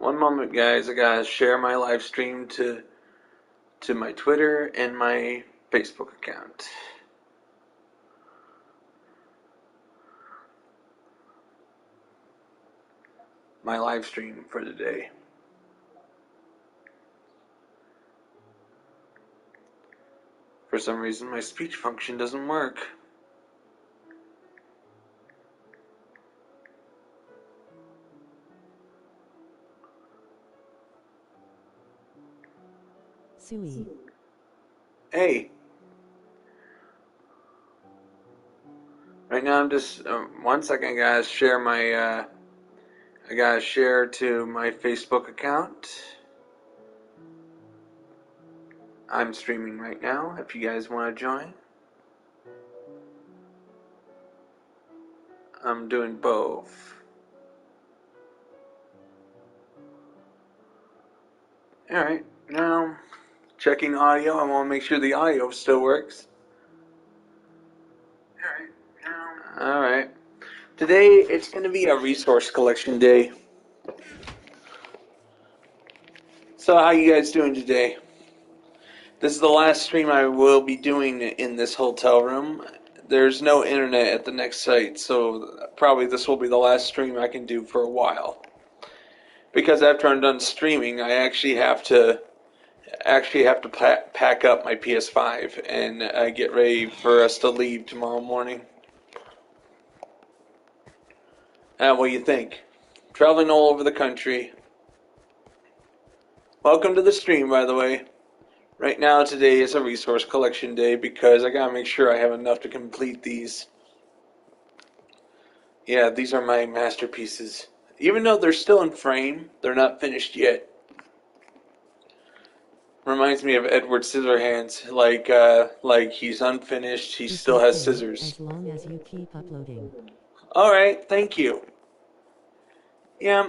One moment, guys. I gotta share my live stream to my Twitter and my Facebook account. My live stream for today. For some reason, my speech function doesn't work. Sui. Hey. Right now, I'm just 1 second. I gotta share to my Facebook account. I'm streaming right now. If you guys want to join, I'm doing both. All right, now checking audio. I want to make sure the audio still works. All right. Today it's going to be a resource collection day. So how you guys doing today? This is the last stream I will be doing in this hotel room. There's no internet at the next site, so probably this will be the last stream I can do for a while. Because after I'm done streaming, I actually have to pack up my PS5 and get ready for us to leave tomorrow morning. What do you think? Traveling all over the country. Welcome to the stream, by the way. Right now, today is a resource collection day because I gotta make sure I have enough to complete these. Yeah, these are my masterpieces. Even though they're still in frame, they're not finished yet. Reminds me of Edward Scissorhands, like he's unfinished, he It's still has okay, scissors. as long as you keep uploading. Alright, thank you. Yeah,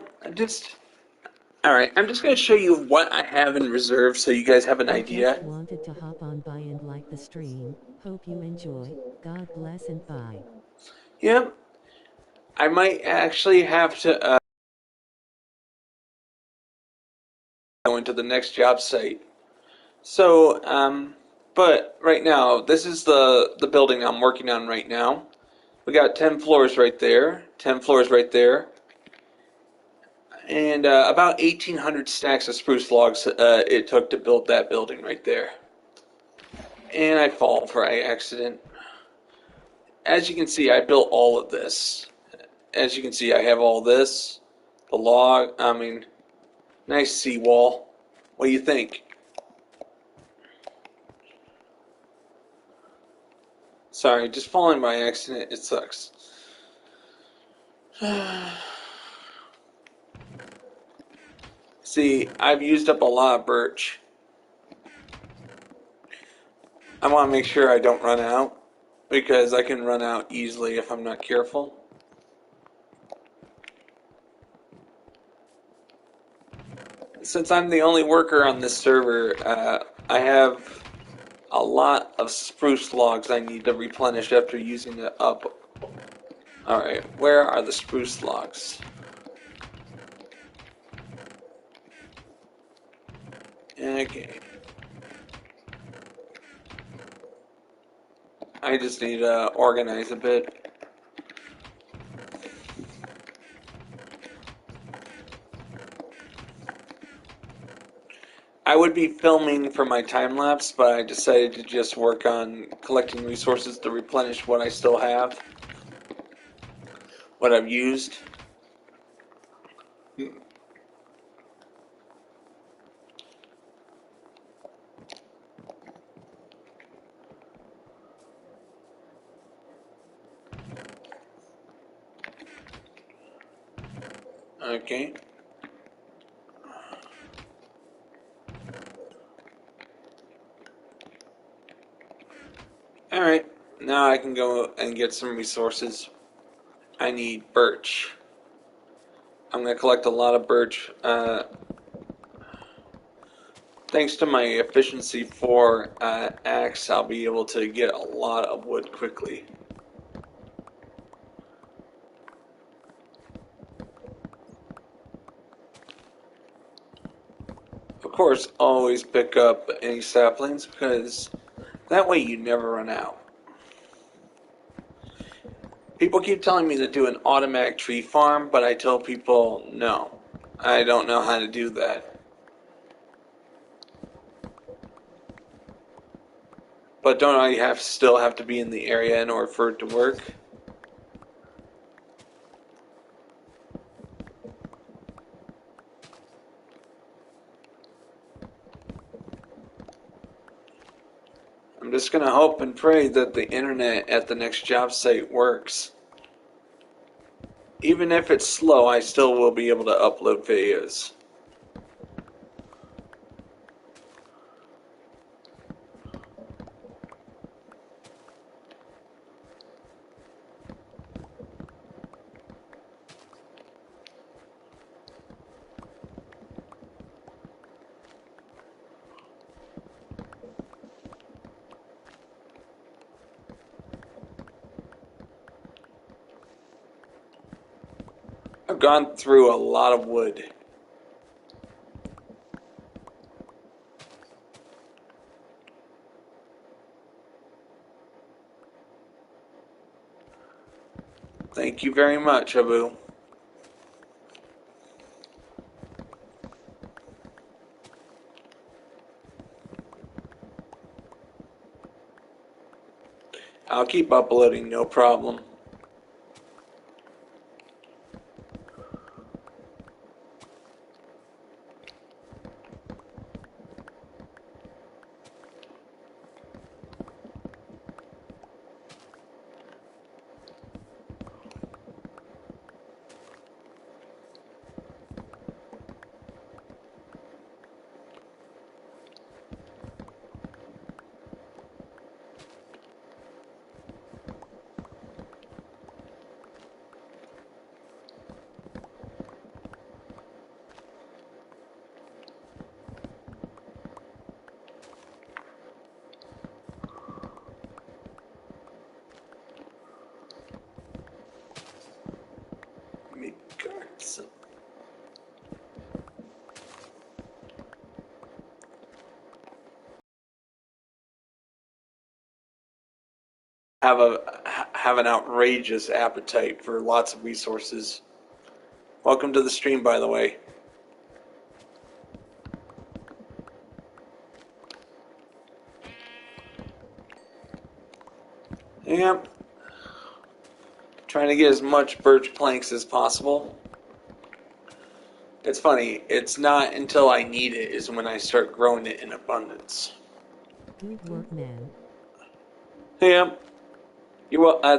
Alright, I'm just going to show you what I have in reserve so you guys have an idea. Just wanted to hop on by and like the stream. Hope you enjoy. God bless and bye. Yep. I might actually have to go into the next job site. So, but right now, this is the building I'm working on right now. We got 10 floors right there, 10 floors right there, and about 1,800 stacks of spruce logs it took to build that building right there. And I fall for accident. As you can see, I built all of this. As you can see, I have all this, the log, nice seawall. What do you think? Sorry, just falling by accident, it sucks. See, I've used up a lot of birch. I want to make sure I don't run out, because I can run out easily if I'm not careful. Since I'm the only worker on this server, I have a lot of spruce logs I need to replenish after using it up. Alright, where are the spruce logs? Okay. I just need to organize a bit. I would be filming for my time lapse, but I decided to just work on collecting resources to replenish what I still have, what I've used. Okay. Alright, now I can go and get some resources. I need birch. I'm going to collect a lot of birch. Thanks to my efficiency 4 axe, I'll be able to get a lot of wood quickly. Of course, always pick up any saplings because that way you never run out. People keep telling me to do an automatic tree farm, but I tell people no. I don't know how to do that. But don't I still have to be in the area in order for it to work? I'm just gonna hope and pray that the internet at the next job site works. Even if it's slow, I still will be able to upload videos. I've gone through a lot of wood. Thank you very much, Abu. I'll keep uploading, no problem. Let me guard some. Have an outrageous appetite for lots of resources. Welcome to the stream, by the way. Yep. Trying to get as much birch planks as possible. It's funny, it's not until I need it is when I start growing it in abundance. Good work, man. Yep.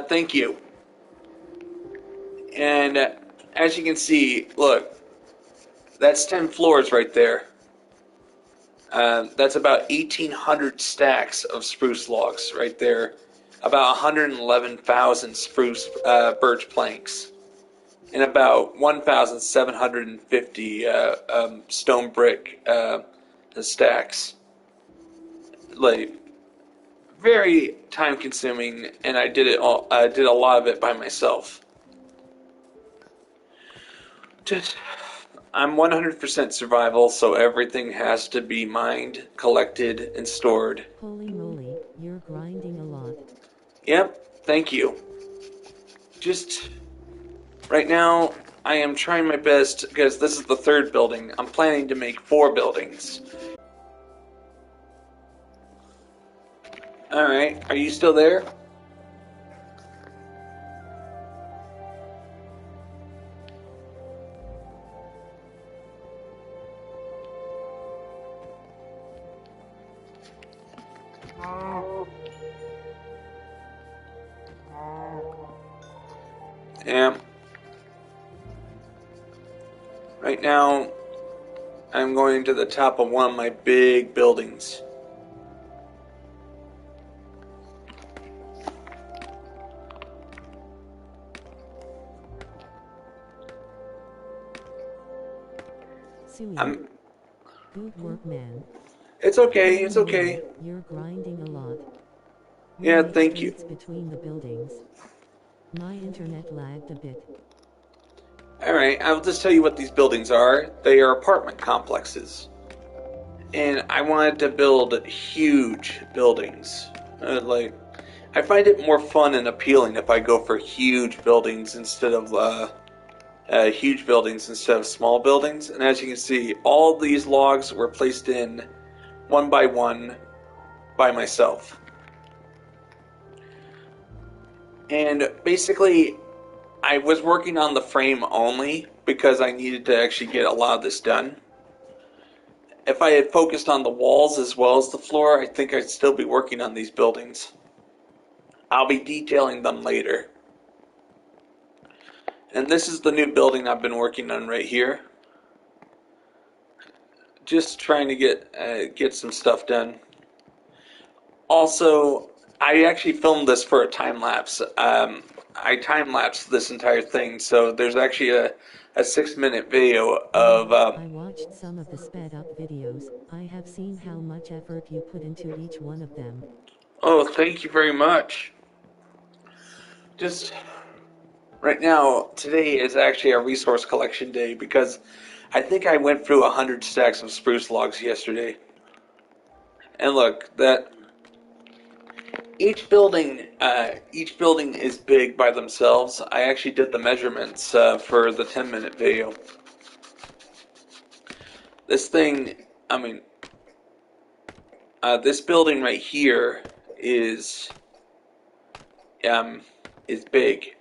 Thank you. And as you can see, look, that's 10 floors right there. That's about 1,800 stacks of spruce logs right there. About 111,000 spruce birch planks. And about 1,750 stone brick stacks. Like, very time consuming, and I did it all. I did a lot of it by myself. I'm 100% survival, so everything has to be mined, collected, and stored. Holy moly, you're grinding a lot. Yep, thank you. Just right now, I am trying my best because this is the third building. I'm planning to make 4 buildings. Alright, are you still there? Yeah. Right now, I'm going to the top of one of my big buildings. Suey. Good work, man. It's okay, it's okay. You're grinding a lot. Yeah, thank you. Between the buildings. My internet lagged a bit. Alright, I'll just tell you what these buildings are. They are apartment complexes. and I wanted to build huge buildings. Like, I find it more fun and appealing if I go for huge buildings instead of small buildings. And as you can see, all these logs were placed in one by one by myself. And basically, I was working on the frame only because I needed to actually get a lot of this done. If I had focused on the walls as well as the floor, I think I'd still be working on these buildings. I'll be detailing them later. And this is the new building I've been working on right here. Just trying to get some stuff done. Also, I actually filmed this for a time lapse. I time lapsed this entire thing, so there's actually a 6-minute video of. I watched some of the sped up videos. I have seen how much effort you put into each one of them. Oh, thank you very much. Just right now, today is actually a resource collection day because I think I went through 100 stacks of spruce logs yesterday. And look, that each building is big by themselves. I actually did the measurements for the 10-minute video. This thing, I mean, this building right here is big.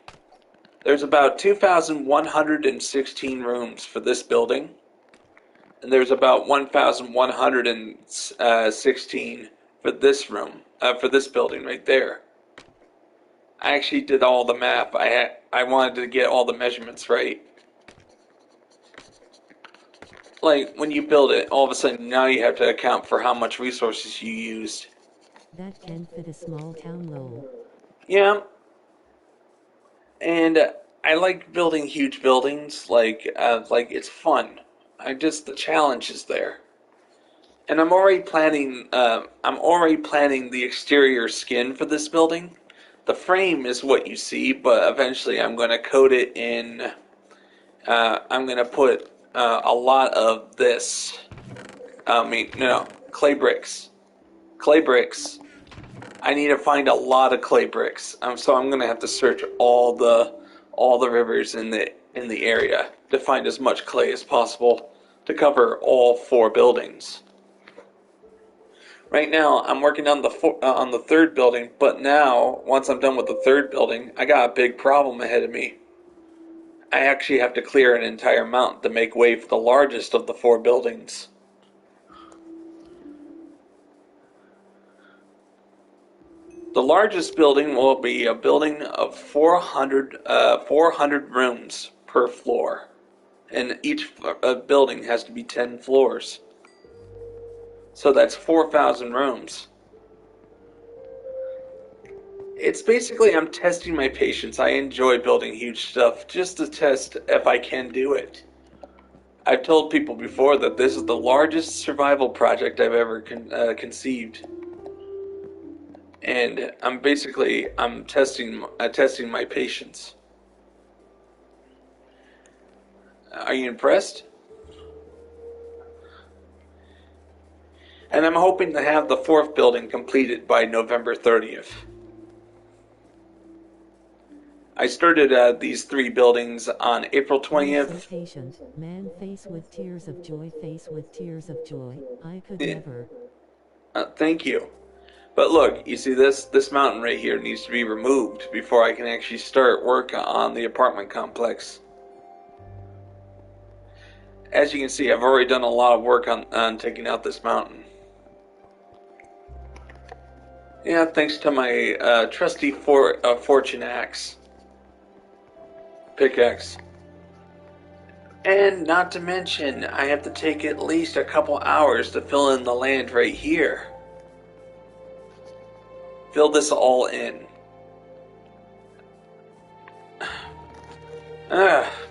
There's about 2,116 rooms for this building, and there's about 1,116 for this building right there. I actually did all the math. I wanted to get all the measurements right. Like, when you build it, all of a sudden now you have to account for how much resources you used. That can fit a small town, lol. Yeah. And I like building huge buildings. Like it's fun. The challenge is there. And I'm already planning the exterior skin for this building. The frame is what you see, but eventually I'm going to coat it in. I'm going to put a lot of this. Clay bricks. Clay bricks. I need to find a lot of clay bricks. So I'm going to have to search all the rivers in the area to find as much clay as possible to cover all 4 buildings. Right now, I'm working on the third building, but now, once I'm done with the third building, I got a big problem ahead of me. I actually have to clear an entire mountain to make way for the largest of the 4 buildings. The largest building will be a building of 400 rooms per floor, and each building has to be 10 floors. So that's 4,000 rooms. It's basically I'm testing my patience. I enjoy building huge stuff just to test if I can do it. I've told people before that this is the largest survival project I've ever conceived. And I'm testing my patience. Are you impressed? And I'm hoping to have the 4th building completed by November 30th. I started these 3 buildings on April 20th. So patient, man, face with tears of joy, face with tears of joy. I could Yeah. never. Thank you. But look, you see this mountain right here needs to be removed before I can actually start work on the apartment complex. As you can see, I've already done a lot of work on taking out this mountain. Yeah, thanks to my trusty fortune axe. Pickaxe. And not to mention, I have to take at least a couple hours to fill in the land right here. Fill this all in.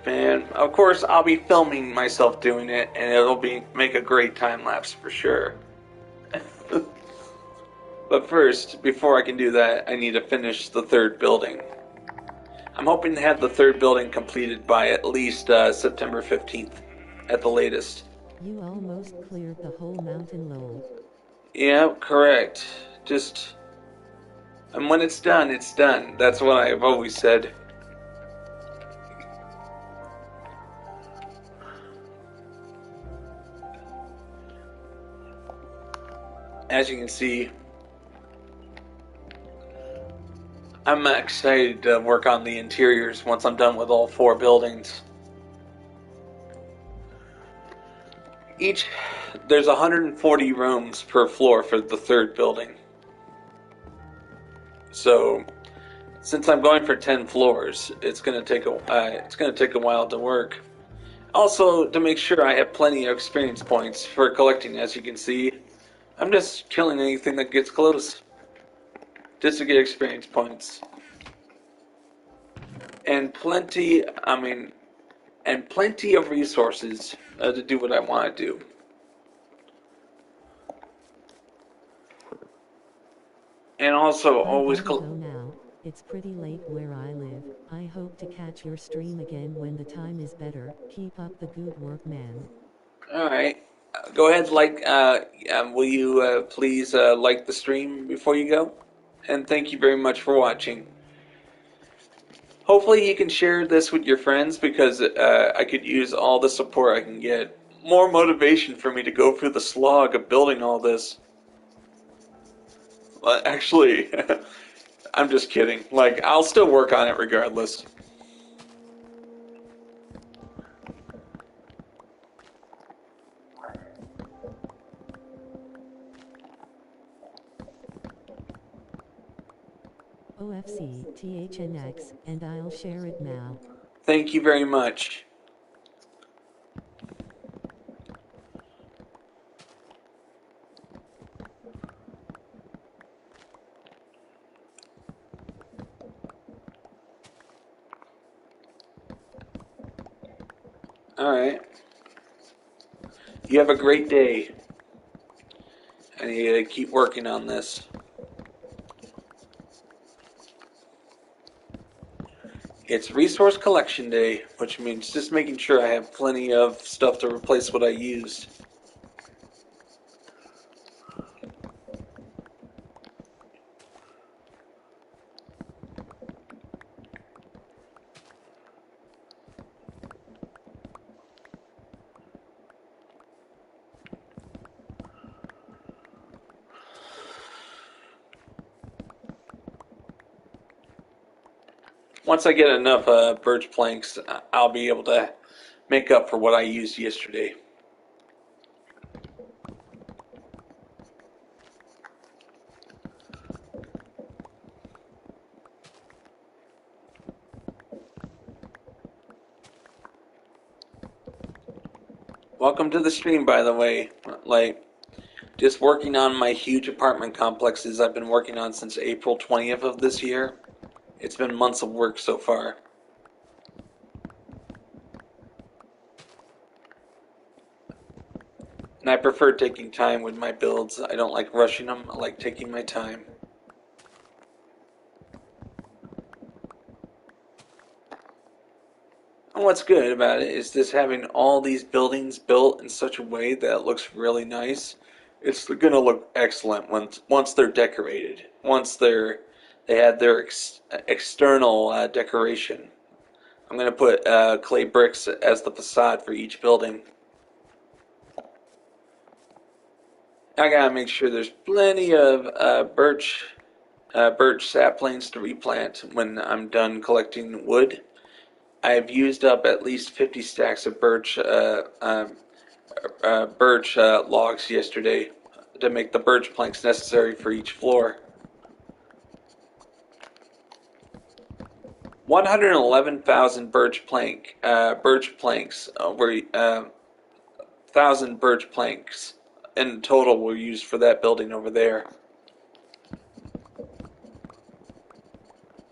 Man. Of course, I'll be filming myself doing it, and it'll make a great time lapse for sure. But first, before I can do that, I need to finish the 3rd building. I'm hoping to have the 3rd building completed by at least September 15th, at the latest. You almost cleared the whole mountain, lol. Yeah, correct. And when it's done, it's done. That's what I've always said. As you can see, I'm excited to work on the interiors once I'm done with all 4 buildings. There's 140 rooms per floor for the 3rd building. So, since I'm going for 10 floors, it's gonna take a while to work. Also, to make sure I have plenty of experience points for collecting. As you can see, I'm just killing anything that gets close, just to get experience points. And plenty of resources to do what I want to do. And also I always gotta go now. It's pretty late where I live. I hope to catch your stream again when the time is better. Keep up the good work, man. Alright. Go ahead, will you please like the stream before you go? And thank you very much for watching. Hopefully you can share this with your friends because I could use all the support I can get. More motivation for me to go through the slog of building all this. Well, actually, I'm just kidding. Like, I'll still work on it regardless. OFC, THNX, and I'll share it now. Thank you very much. Alright. You have a great day. I need to keep working on this. It's resource collection day, which means just making sure I have plenty of stuff to replace what I used. Once I get enough birch planks, I'll be able to make up for what I used yesterday. Welcome to the stream, by the way. Like, just working on my huge apartment complexes I've been working on since April 20th of this year. It's been months of work so far. And I prefer taking time with my builds. I don't like rushing them. I like taking my time. And what's good about it is just having all these buildings built in such a way that it looks really nice. It's gonna look excellent once they're decorated. They had their external decoration. I'm gonna put clay bricks as the facade for each building. I gotta make sure there's plenty of birch saplings to replant when I'm done collecting wood. I've used up at least 50 stacks of birch logs yesterday to make the birch planks necessary for each floor. 111,000 birch planks were 1,000 birch planks in total were used for that building over there.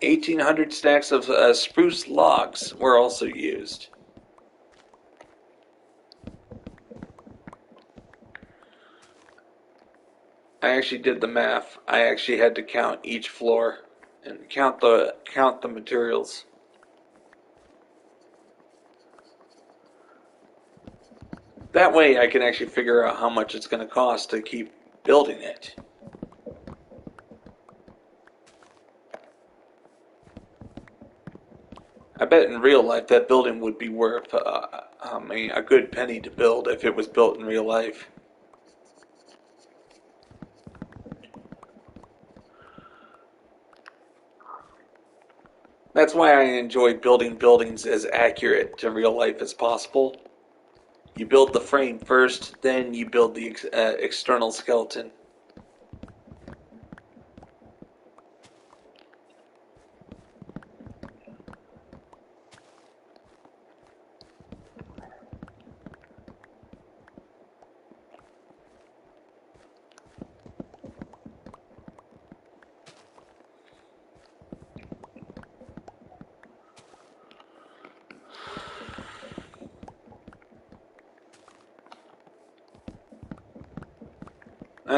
1,800 stacks of spruce logs were also used. I actually did the math. I actually had to count each floor and count the materials. That way I can actually figure out how much it's going to cost to keep building it. I bet in real life that building would be worth, a good penny to build if it was built in real life. That's why I enjoy building buildings as accurate to real life as possible. You build the frame first, then you build the external skeleton.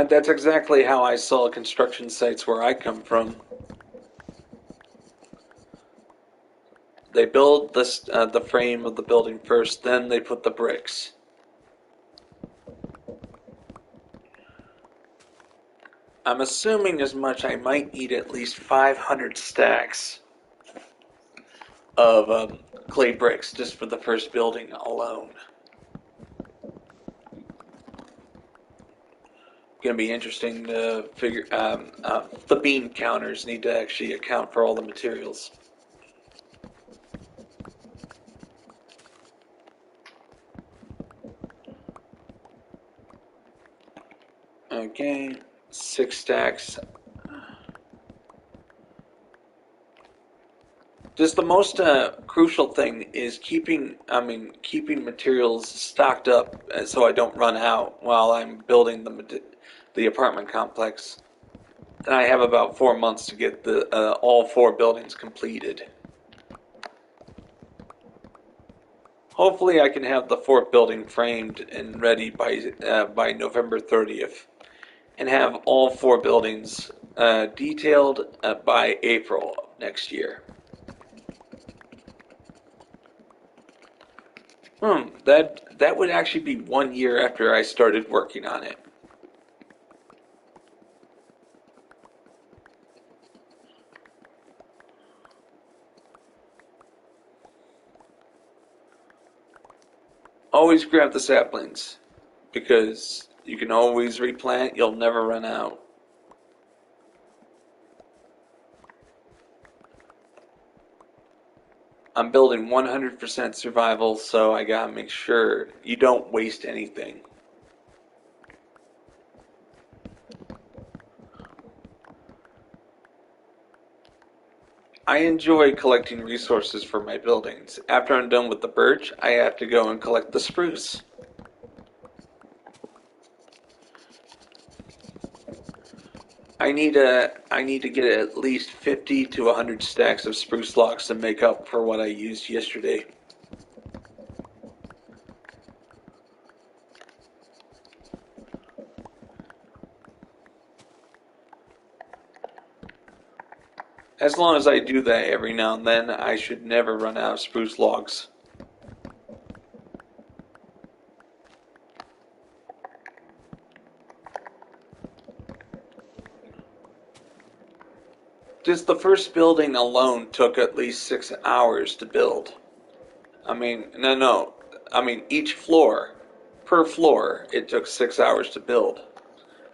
That's exactly how I saw construction sites where I come from. They build the frame of the building first, then they put the bricks. I'm assuming as much I might need at least 500 stacks of clay bricks just for the first building alone. Going to be interesting to figure. The bean counters need to actually account for all the materials. Okay, 6 stacks. Just the most crucial thing is keeping materials stocked up so I don't run out while I'm building the apartment complex. And I have about 4 months to get the all 4 buildings completed. Hopefully, I can have the 4th building framed and ready by November 30th, and have all 4 buildings detailed by April of next year. That would actually be 1 year after I started working on it. Always grab the saplings, because you can always replant, you'll never run out. I'm building 100% survival, so I gotta make sure you don't waste anything. I enjoy collecting resources for my buildings. After I'm done with the birch, I have to go and collect the spruce. I need to get at least 50 to 100 stacks of spruce logs to make up for what I used yesterday. As long as I do that every now and then, I should never run out of spruce logs. Just the first building alone took at least 6 hours to build. No. Each floor, per floor, it took 6 hours to build.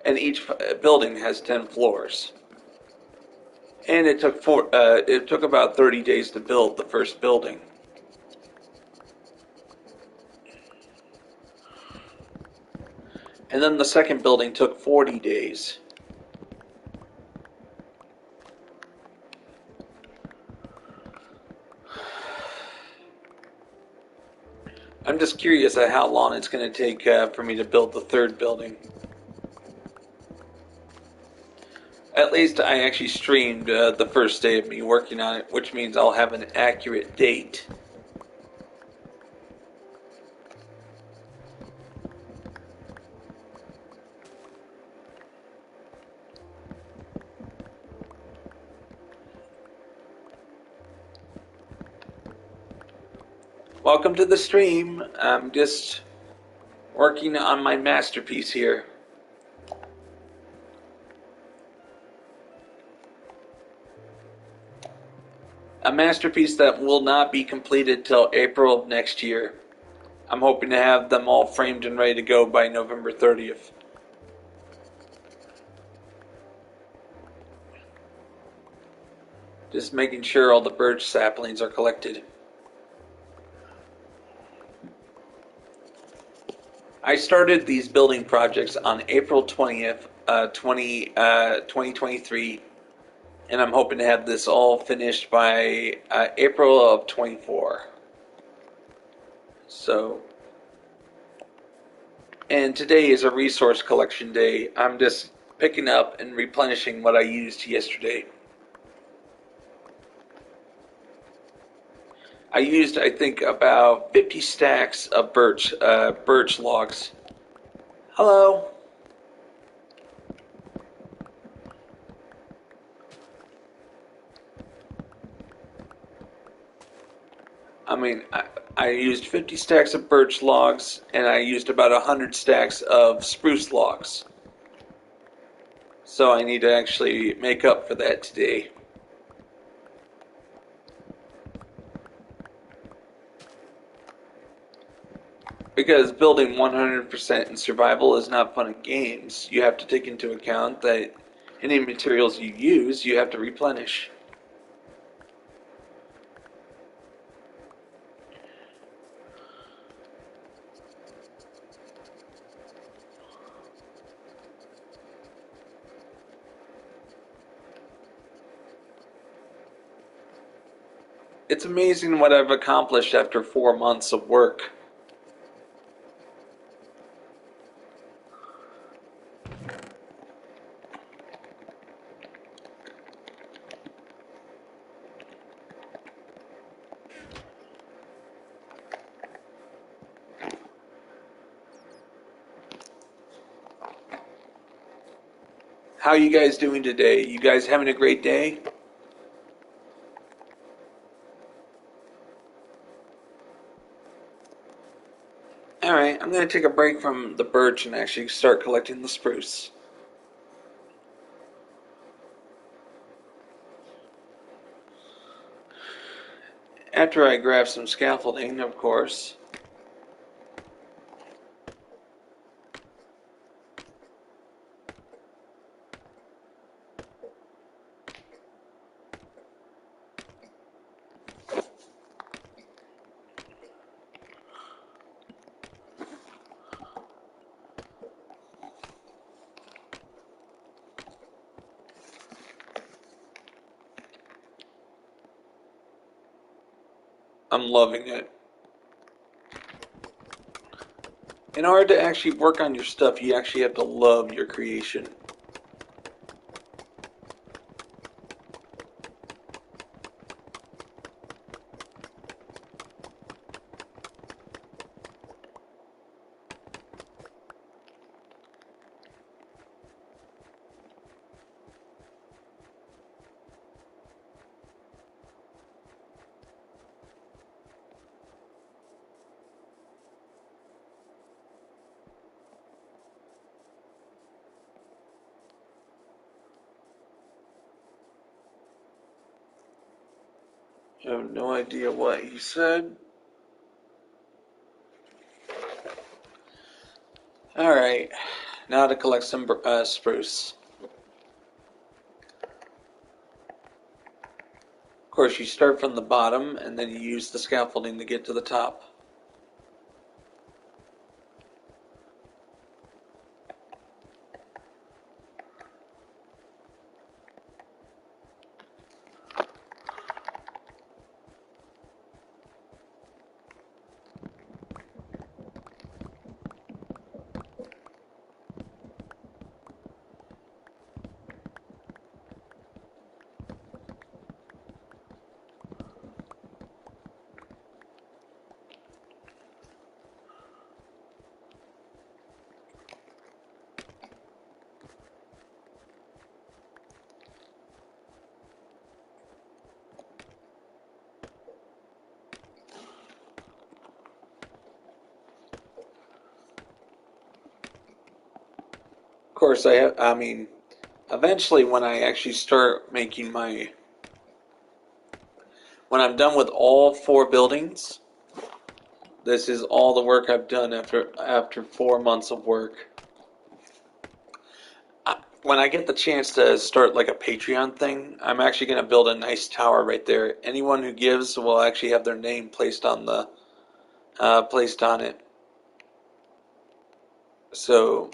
And each building has 10 floors. And it took about 30 days to build the first building. And then the second building took 40 days. I'm just curious at how long it's going to take for me to build the third building. At least I actually streamed the first day of me working on it, which means I'll have an accurate date. Welcome to the stream. I'm just Working on my masterpiece here. A masterpiece that will not be completed till April of next year. I'm hoping to have them all framed and ready to go by November 30th. Just making sure all the birch saplings are collected. I started these building projects on April 20th, 2023, and I'm hoping to have this all finished by April of 24. So, and today is a resource collection day. I'm just picking up and replenishing what I used yesterday. I used, I think, about 50 stacks of birch logs. Hello. I used 50 stacks of birch logs, and I used about 100 stacks of spruce logs. So I need to actually make up for that today. Because building 100% in survival is not fun and games. You have to take into account that any materials you use, you have to replenish. It's amazing what I've accomplished after 4 months of work. How are you guys doing today? You guys having a great day? Alright, I'm going to take a break from the birch and actually start collecting the spruce. After I grab some scaffolding, of course. I'm loving it. In order to actually work on your stuff, you actually have to love your creation. I have no idea what he said. Alright, now to collect some spruce. Of course, you start from the bottom and then you use the scaffolding to get to the top. Of course, I mean, eventually, when I actually start making when I'm done with all 4 buildings, this is all the work I've done after 4 months of work. When I get the chance to start like a Patreon thing, I'm actually going to build a nice tower right there. Anyone who gives will actually have their name placed on it. So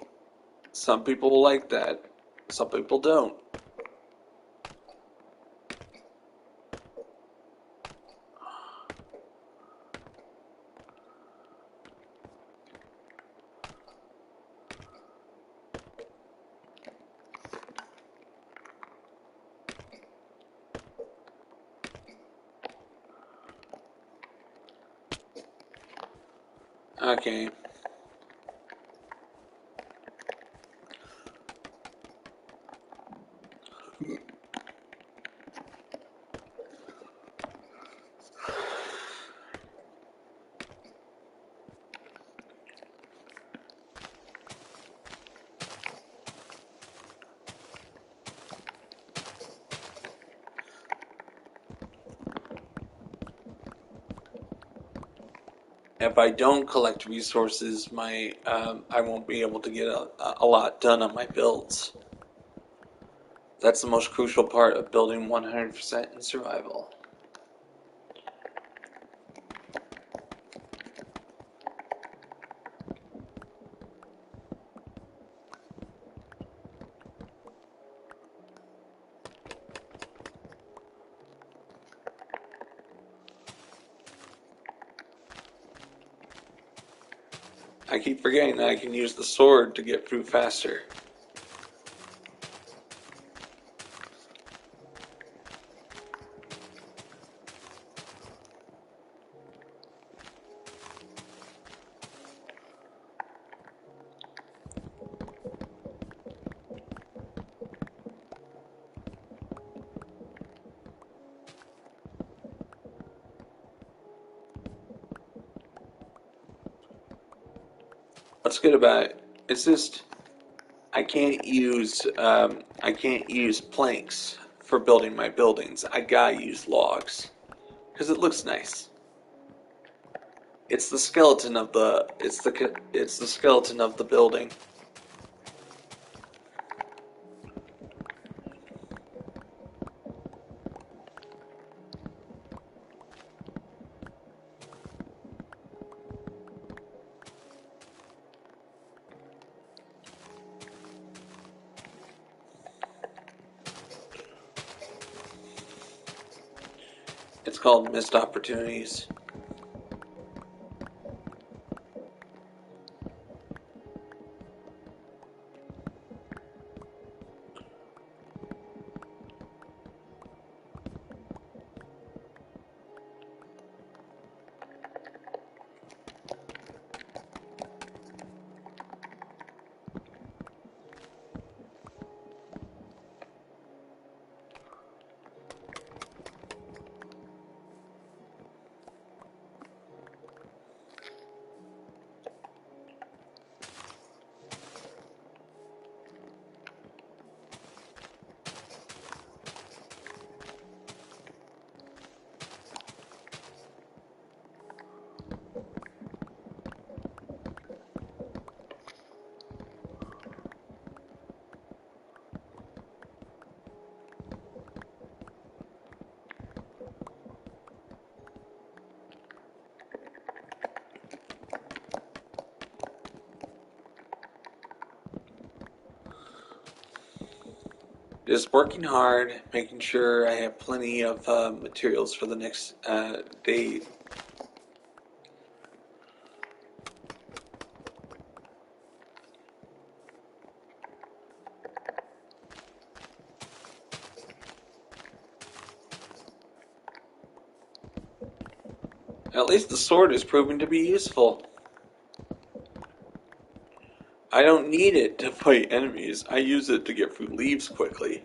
some people will like that, some people don't. Okay. If I don't collect resources, I won't be able to get a lot done on my builds. That's the most crucial part of building 100% in survival. I keep forgetting that I can use the sword to get through faster. What's good about it? It's just I can't use planks for building my buildings. I gotta use logs because it looks nice. It's the skeleton of the building. It's called missed opportunities. Just working hard, making sure I have plenty of materials for the next day. At least the sword is proving to be useful. I don't need it to fight enemies. I use it to get through leaves quickly.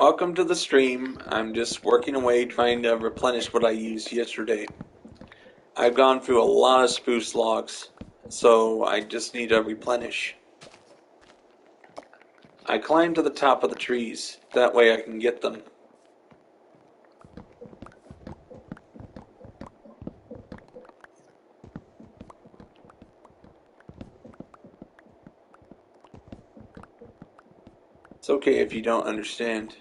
Welcome to the stream. I'm just working away trying to replenish what I used yesterday. I've gone through a lot of spruce logs, so I just need to replenish. I climb to the top of the trees. That way I can get them. It's okay if you don't understand.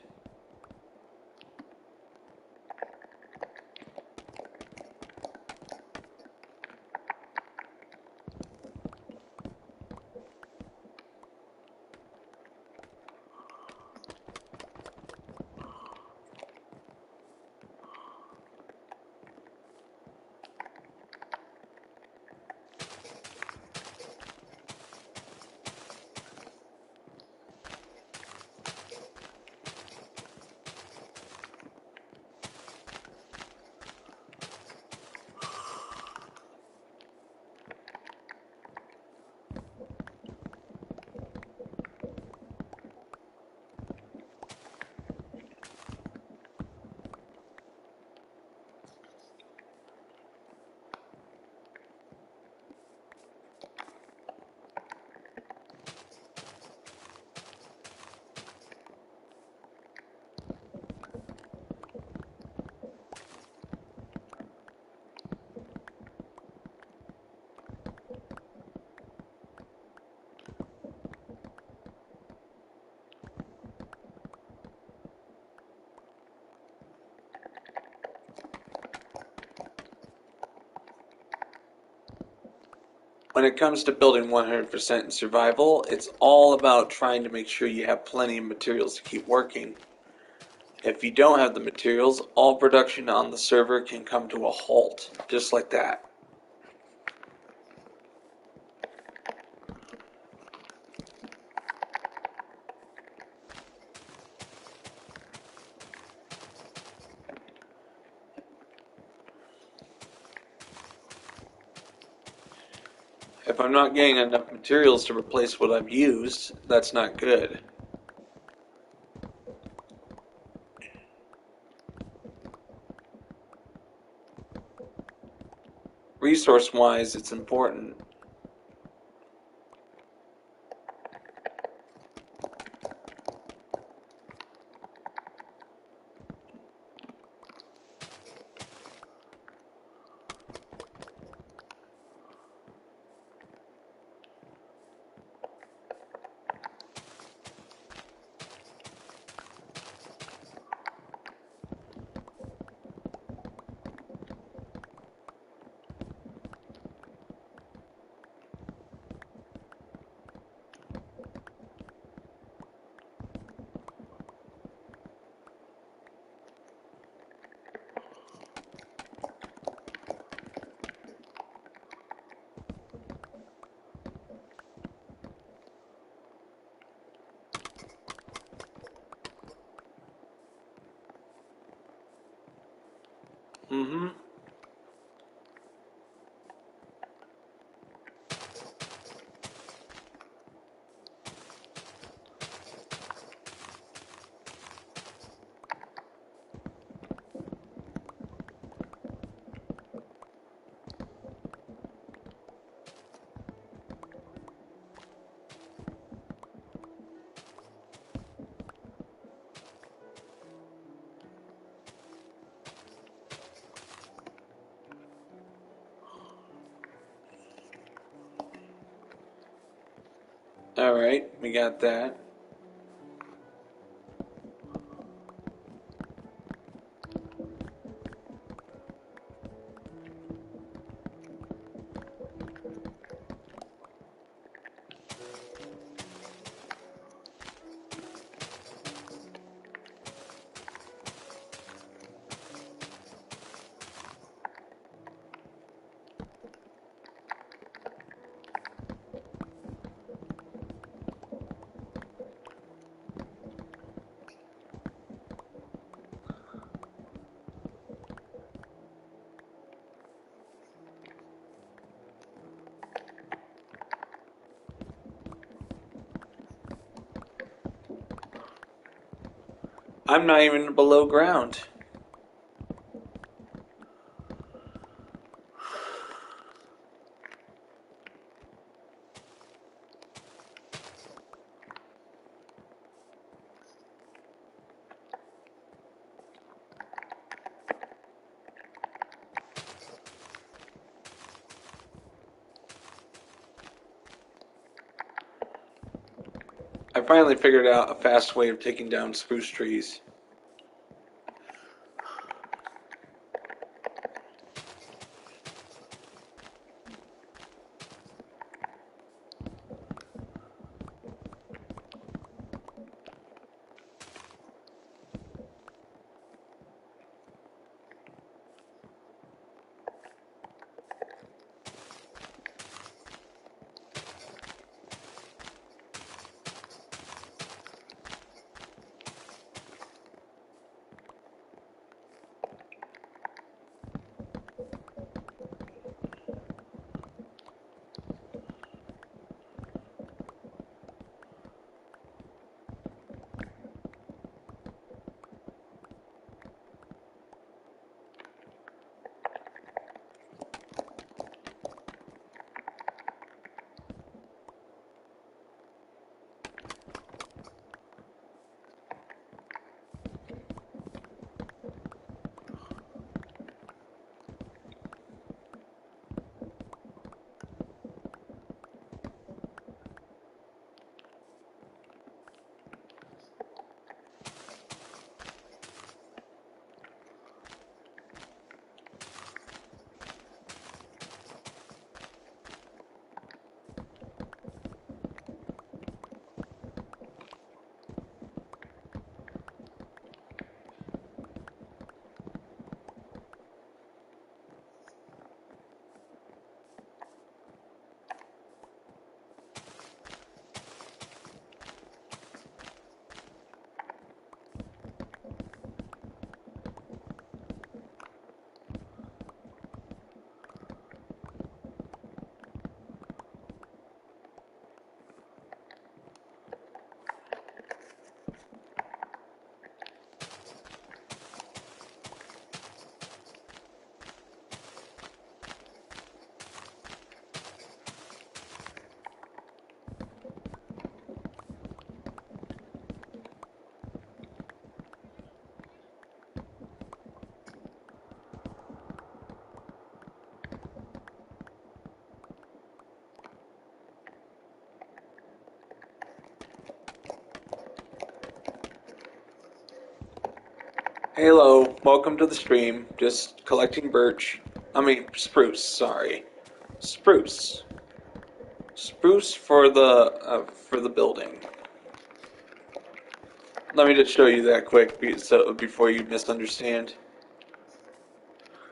When it comes to building 100% in survival, it's all about trying to make sure you have plenty of materials to keep working. If you don't have the materials, all production on the server can come to a halt, just like that. If I'm not getting enough materials to replace what I've used, that's not good. Resource-wise, it's important. Mm-hmm. Alright, we got that. I'm not even below ground. I finally figured out a fast way of taking down spruce trees. Hello, welcome to the stream. Just collecting birch. Spruce, sorry. Spruce. Spruce for the building. Let me just show you that quick before you misunderstand.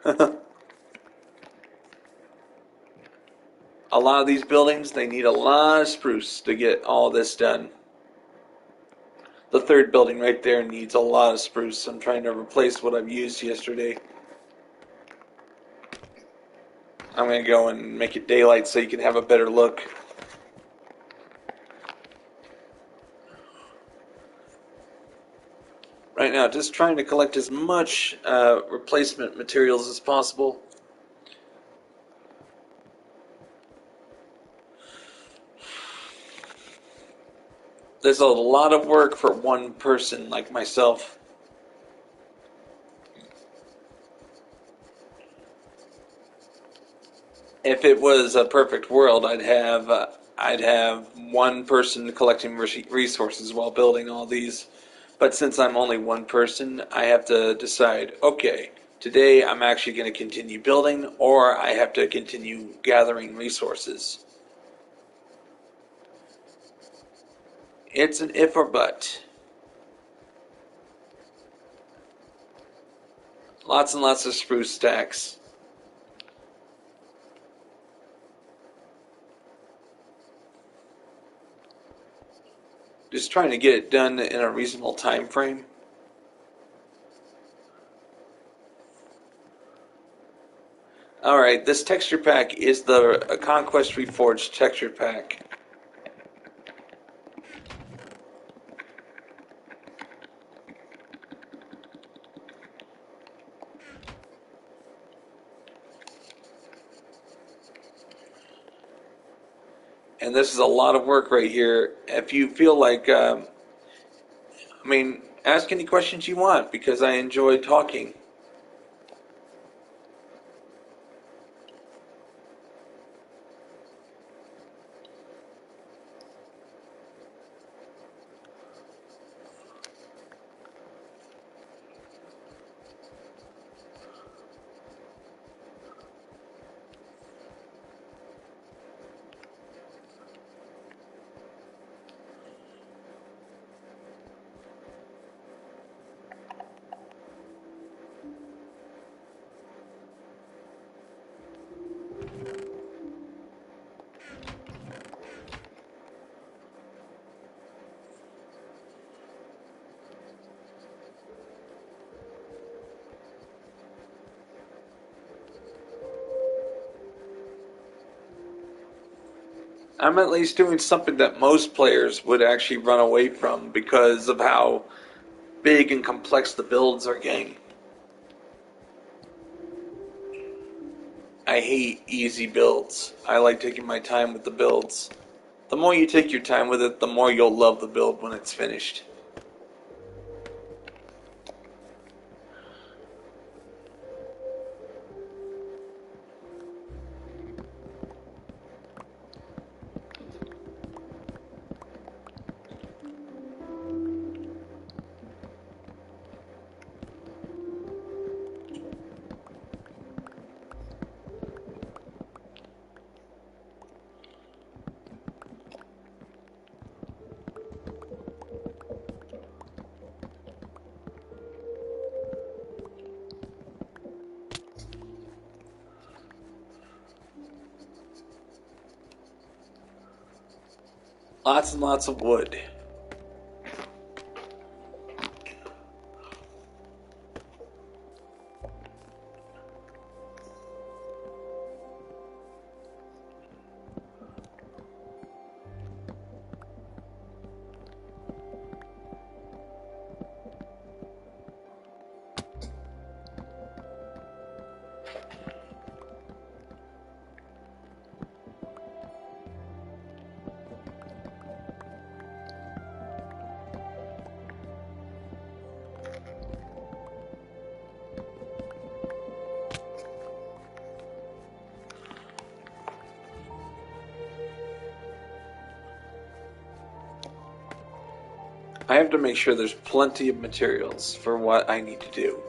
A lot of these buildings, they need a lot of spruce to get all this done. The third building right there needs a lot of spruce. I'm trying to replace what I've used yesterday. I'm going to go and make it daylight so you can have a better look. Right now, just trying to collect as much replacement materials as possible. There's a lot of work for one person like myself. If it was a perfect world, I'd have one person collecting resources while building all these. But since I'm only one person, I have to decide, okay, today I'm actually going to continue building, or I have to continue gathering resources. It's an if or but. Lots and lots of spruce stacks. Just trying to get it done in a reasonable time frame. Alright, this texture pack is the Conquest Reforged texture pack. And this is a lot of work right here. If you feel like, ask any questions you want because I enjoy talking. I'm at least doing something that most players would actually run away from because of how big and complex the builds are getting. I hate easy builds. I like taking my time with the builds. The more you take your time with it, the more you'll love the build when it's finished. Lots and lots of wood. I have to make sure there's plenty of materials for what I need to do.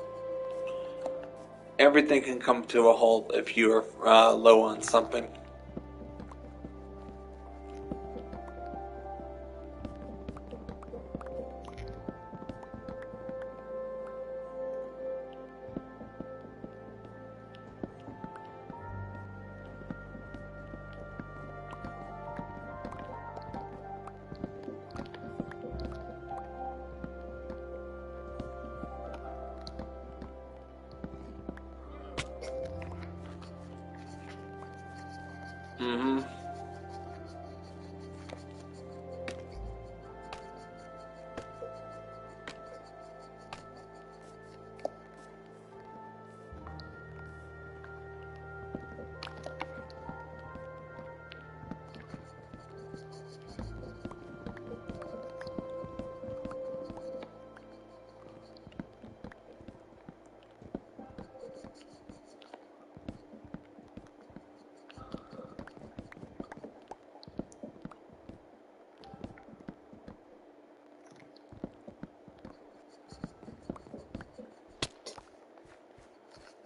Everything can come to a halt if you are low on something. Mm-hmm.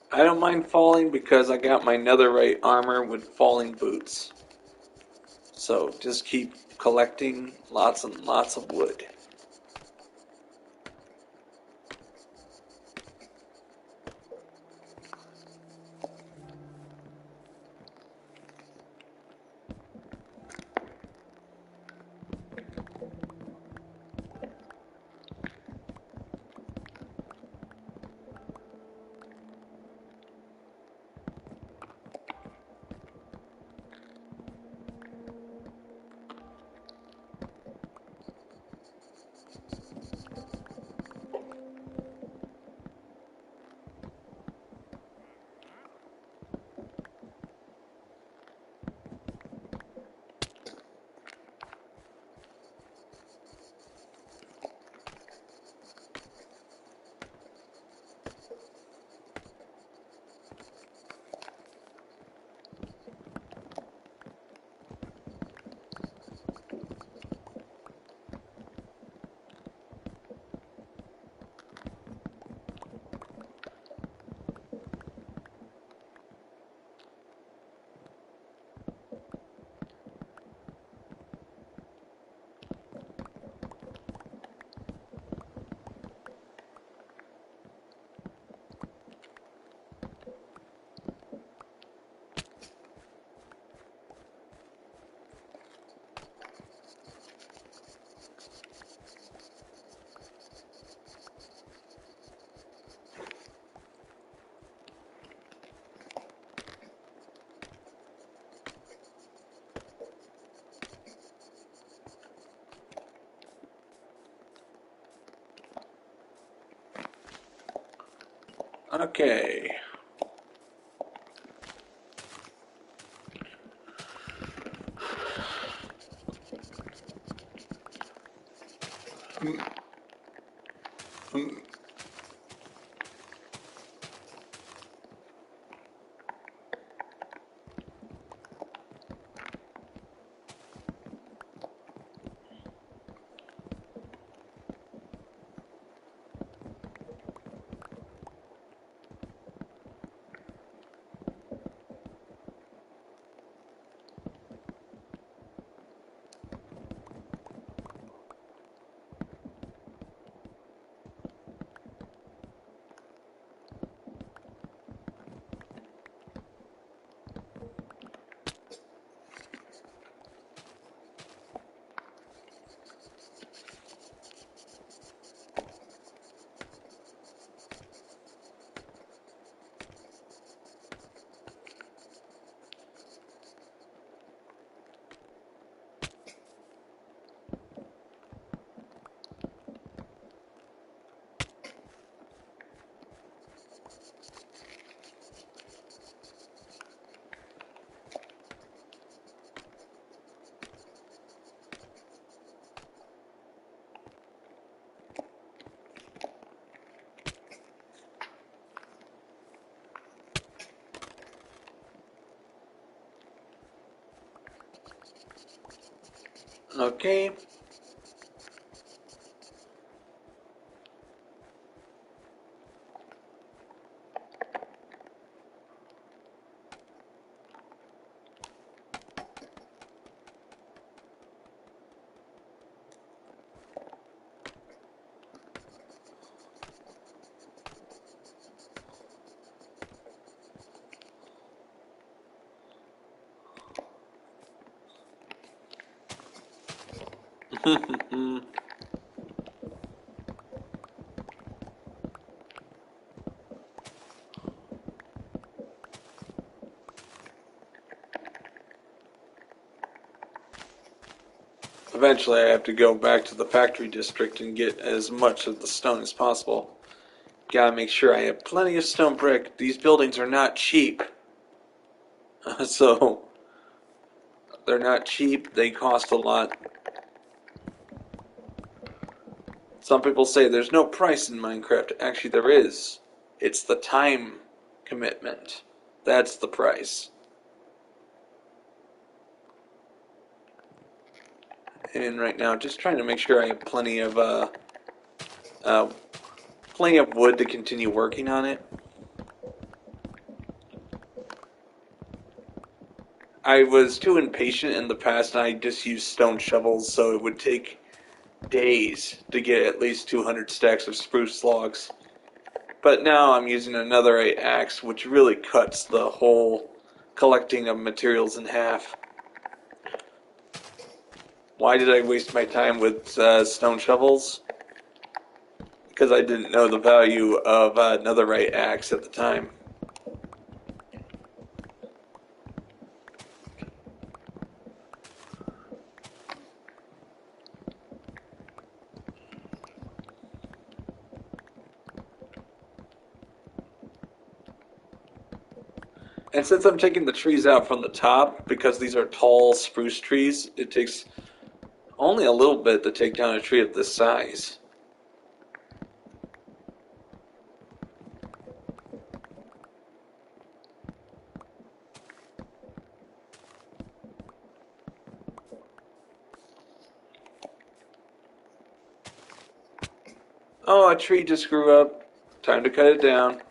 I don't mind falling because I got my netherite armor with falling boots. So just keep collecting lots and lots of wood. Okay. Okay. Eventually, I have to go back to the factory district and get as much of the stone as possible. Gotta make sure I have plenty of stone brick. These buildings are not cheap. So, they're not cheap. They cost a lot. Some people say there's no price in Minecraft. Actually, there is. It's the time commitment. That's the price. And right now, just trying to make sure I have uh, plenty of wood to continue working on it. I was too impatient in the past, and I just used stone shovels, so it would take days to get at least 200 stacks of spruce logs. But now I'm using a netherite axe, which really cuts the whole collecting of materials in half. Why did I waste my time with stone shovels? Because I didn't know the value of netherite axe at the time. And since I'm taking the trees out from the top, because these are tall spruce trees, it takes only a little bit to take down a tree of this size. Oh, a tree just grew up. Time to cut it down.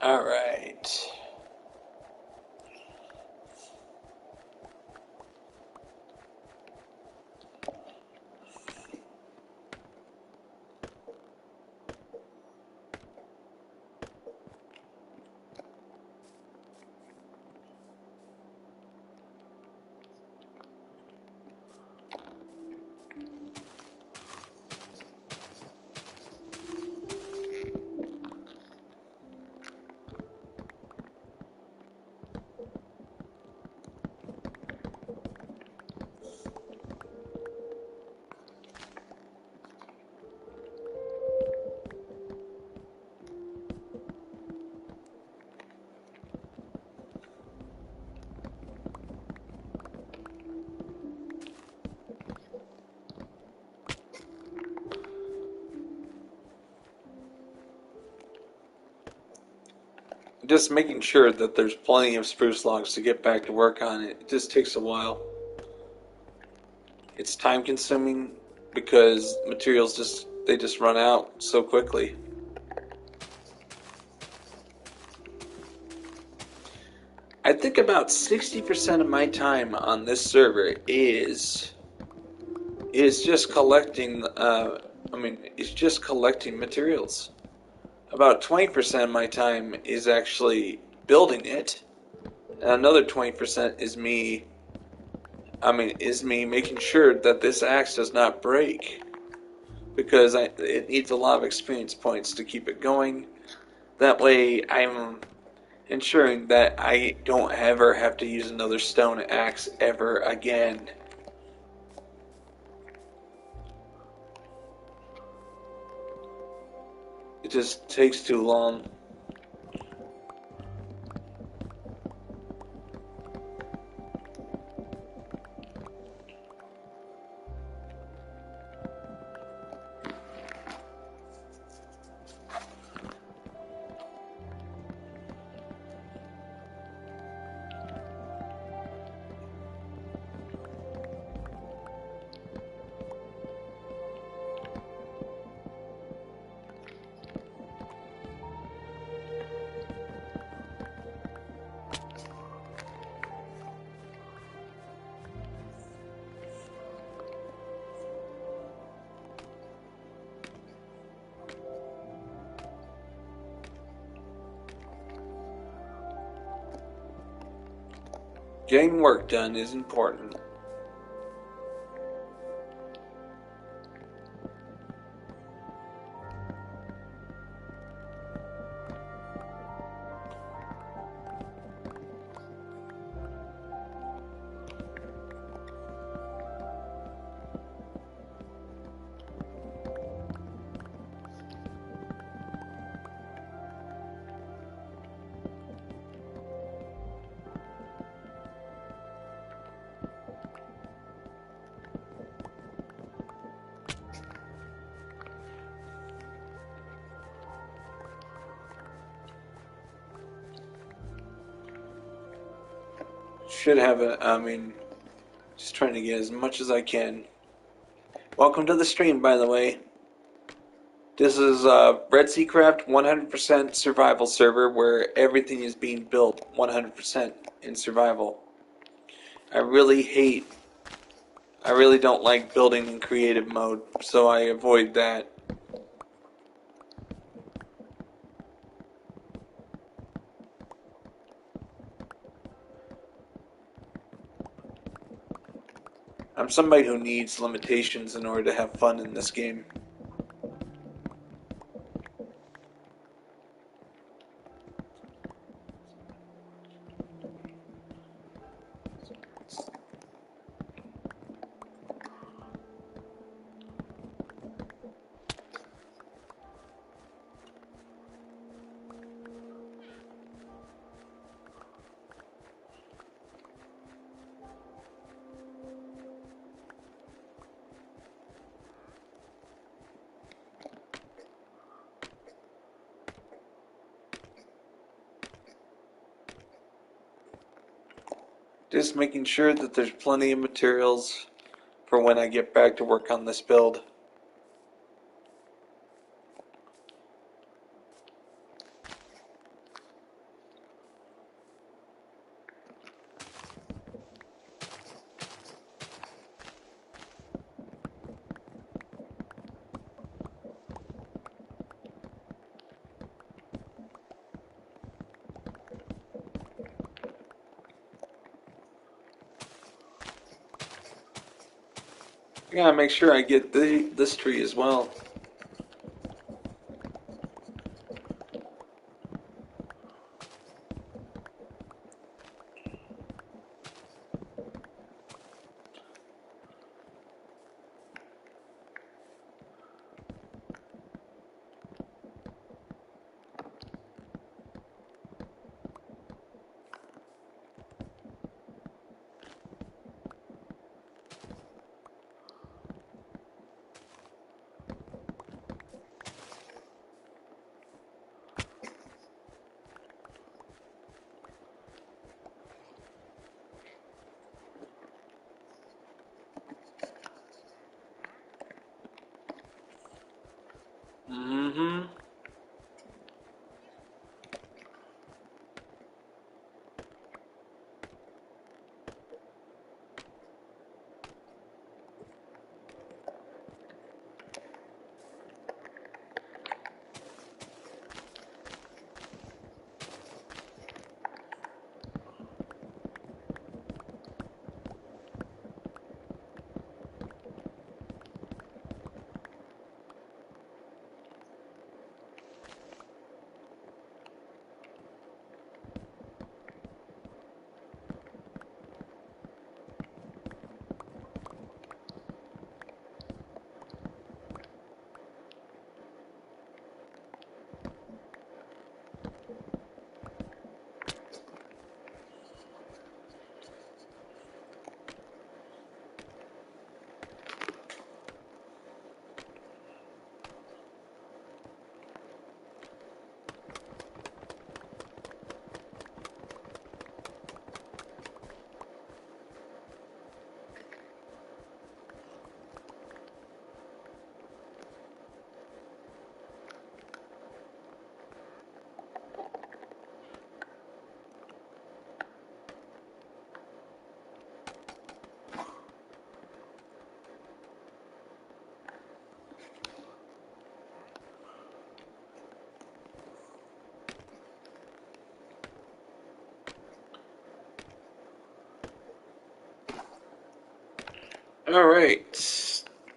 Alright. just making sure that there's plenty of spruce logs to get back to work on it. It just takes a while. It's time consuming because materials just run out so quickly. I think about 60% of my time on this server is just collecting. It's just collecting materials. About 20% of my time is actually building it. And another 20% is me. Is me making sure that this axe does not break, because it needs a lot of experience points to keep it going. That way, I'm ensuring that I don't ever have to use another stone axe ever again. It just takes too long. Getting work done is important. Should have just trying to get as much as I can. Welcome to the stream, by the way. This is Red Sea Craft 100% survival server where everything is being built 100% in survival. I really don't like building in creative mode, so I avoid that. I'm somebody who needs limitations in order to have fun in this game. Just making sure that there's plenty of materials for when I get back to work on this build. I gotta make sure I get this tree as well. Mm-hmm. All right.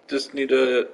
Just need to.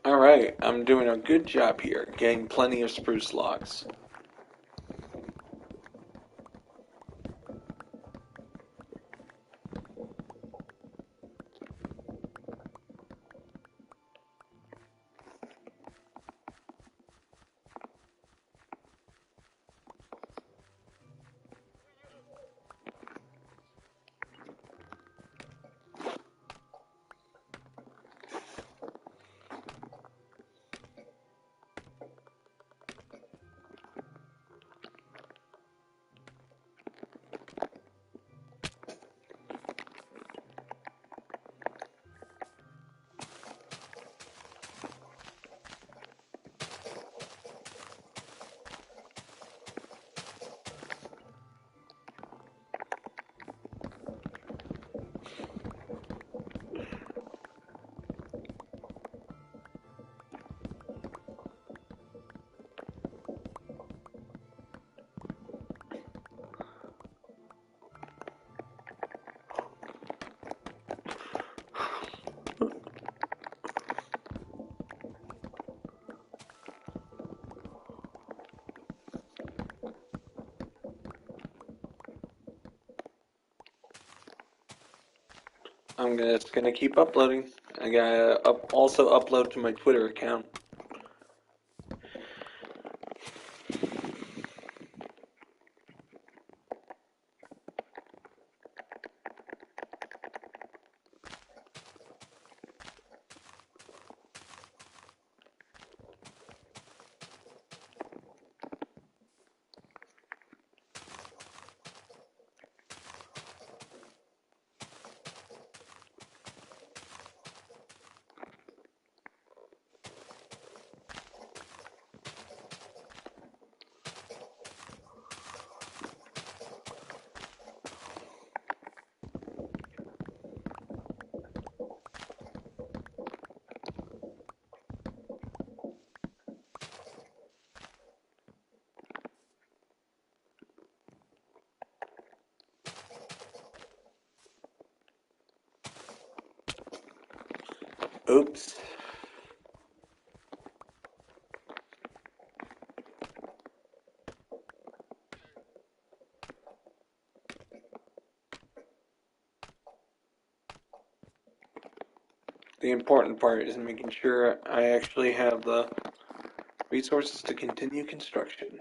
Alright, I'm doing a good job here, getting plenty of spruce logs. I'm just gonna keep uploading. I gotta also upload to my Twitter account. Oops. The important part is making sure I actually have the resources to continue construction.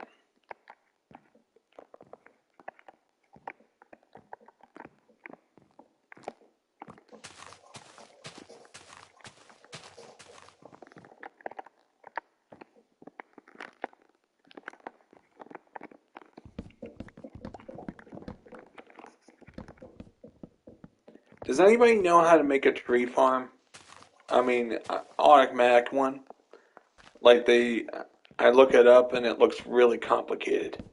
Does anybody know how to make a tree farm? I mean, automatic one. Like I look it up and it looks really complicated.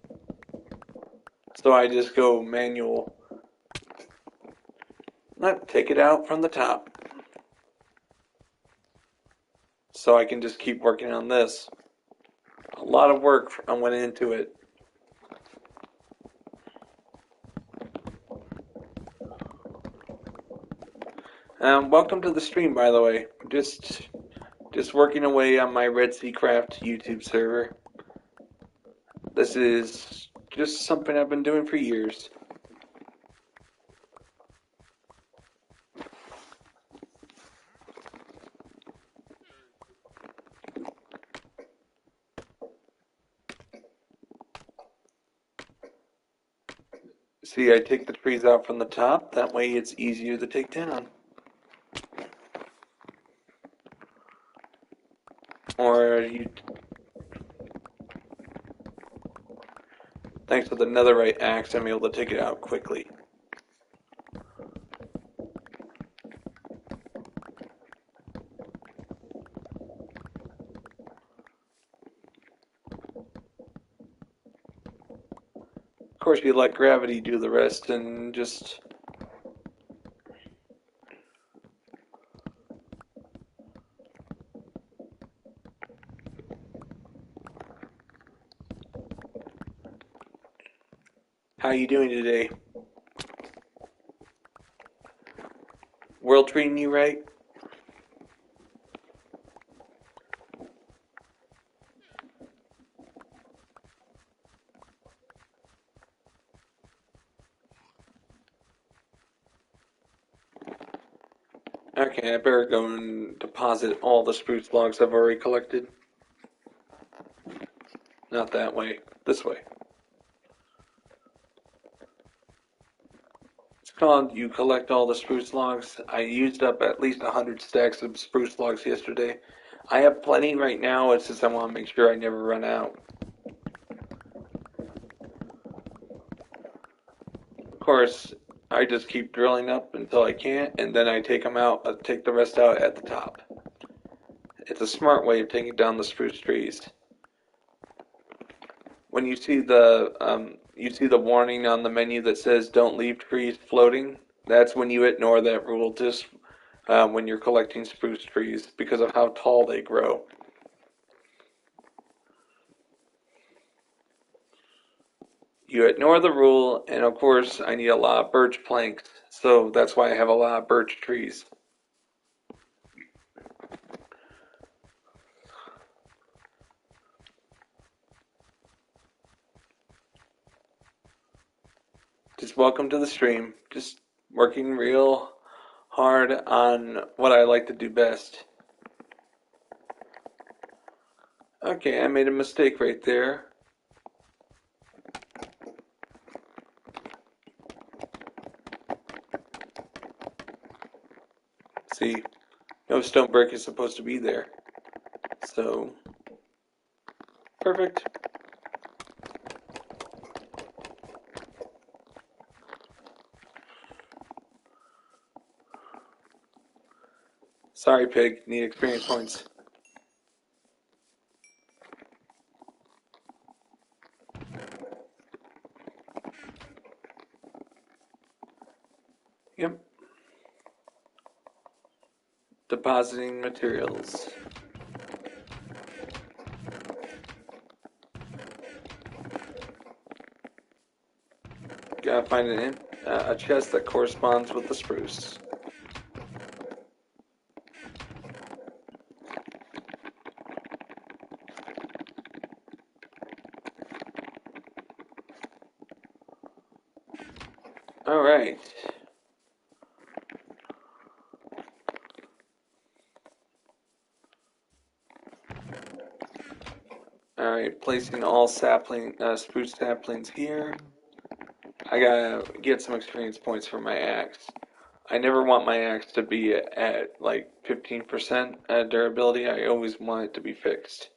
So I just go manual. Not take it out from the top. So I can just keep working on this. A lot of work went into it. Welcome to the stream, by the way. Just Just working away on my Red Sea Craft YouTube server. This is just something I've been doing for years. See, I take the trees out from the top, that way it's easier to take down. Or you, thanks to the netherite axe, I'm able to take it out quickly. Of course, you let gravity do the rest and just... How you doing today? World treating you right? Okay, I better go and deposit all the spruce logs I've already collected. Not that way, this way. It's called You Collect All the Spruce Logs. I used up at least 100 stacks of spruce logs yesterday. I have plenty right now, it's just I want to make sure I never run out. Of course, I just keep drilling up until I can't, and then I take them out, take the rest out at the top. It's a smart way of taking down the spruce trees. When you see the warning on the menu that says "Don't leave trees floating," that's when you ignore that rule. Just when you're collecting spruce trees because of how tall they grow. You ignore the rule, and of course, I need a lot of birch planks, so that's why I have a lot of birch trees. Just welcome to the stream. Just working real hard on what I like to do best. Okay, I made a mistake right there. See, no stone brick is supposed to be there. So, perfect. Sorry, pig. Need experience points. Yep. Depositing materials. Gotta find a chest that corresponds with the spruce. Alright. Alright, placing all spruce saplings here. I gotta get some experience points for my axe. I never want my axe to be at like 15% durability. I always want it to be fixed.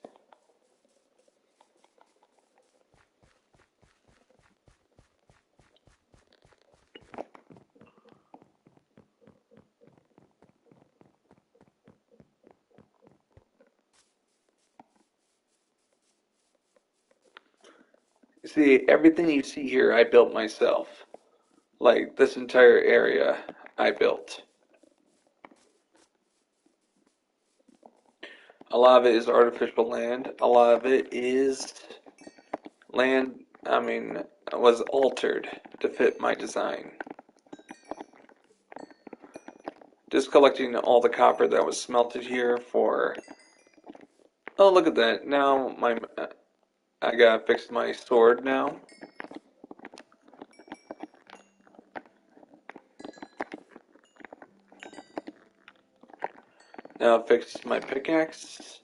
See, everything you see here, I built myself. Like this entire area, I built. A lot of it is artificial land. A lot of it is land, was altered to fit my design. Just collecting all the copper that was smelted here for Oh, look at that. Now I gotta fix my sword now. Now fix my pickaxe.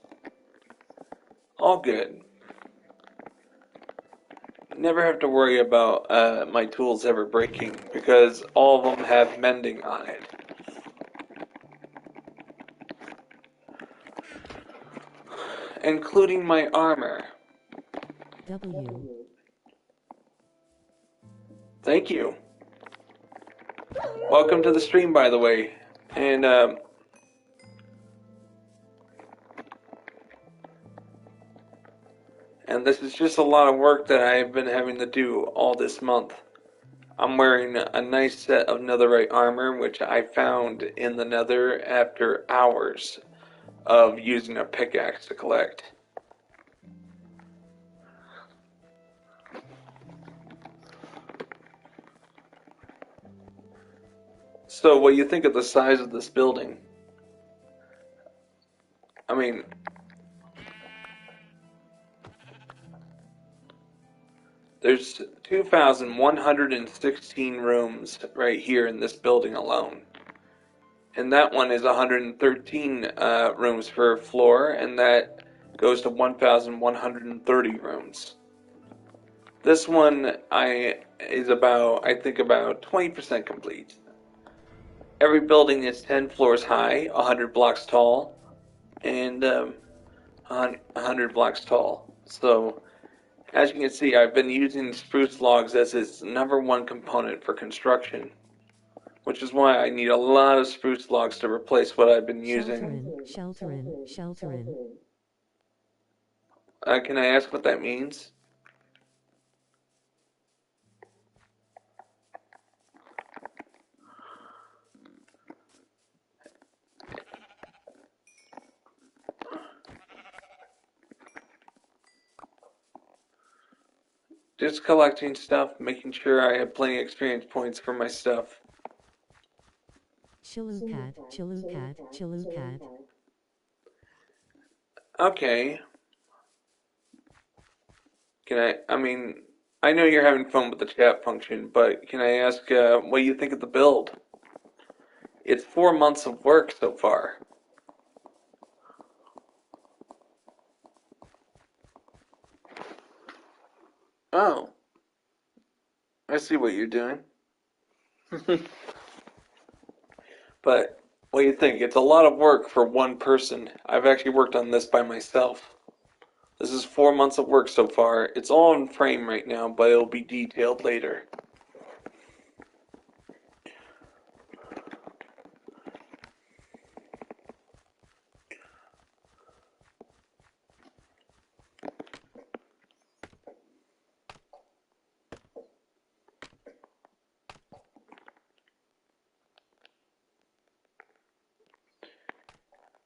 All good. Never have to worry about my tools ever breaking because all of them have mending on it. Including my armor. W. Thank you. Welcome to the stream, by the way. And this is just a lot of work that I've been having to do all this month. I'm wearing a nice set of netherite armor, which I found in the nether after hours of using a pickaxe to collect. So, what do you think of the size of this building? I mean, there's 2,116 rooms right here in this building alone. And that one is 113 rooms per floor, and that goes to 1,130 rooms. This one is about, I think, about 20% complete. Every building is 10 floors high, 100 blocks tall, and 100 blocks tall. So, as you can see, I've been using spruce logs as its #1 component for construction, which is why I need a lot of spruce logs to replace what I've been using. Shelterin. Can I ask what that means? Just collecting stuff, making sure I have plenty of experience points for my stuff. Chilukat. Okay. I know you're having fun with the chat function, but can I ask what you think of the build? It's 4 months of work so far. Oh, I see what you're doing. But what do you think? It's a lot of work for one person. I've actually worked on this by myself. This is 4 months of work so far. It's all in frame right now, but it'll be detailed later.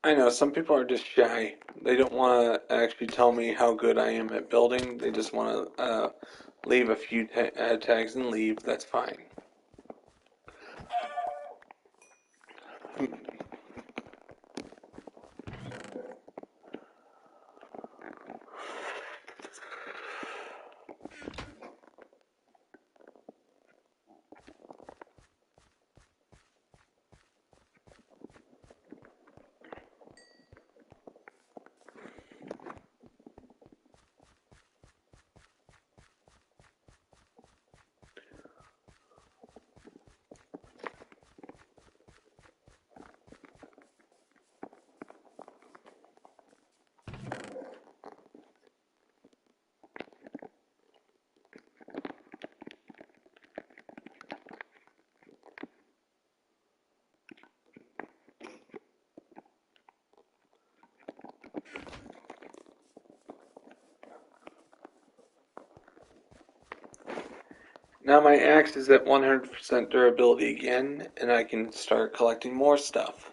I know some people are just shy. They don't want to actually tell me how good I am at building. They just want to leave a few tags and leave. That's fine. Now my axe is at 100% durability again, and I can start collecting more stuff.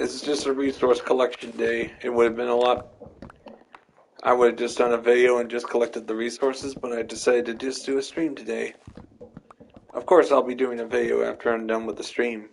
This is just a resource collection day. It would have been a lot. I would have just done a video and just collected the resources, but I decided to just do a stream today. Of course, I'll be doing a video after I'm done with the stream.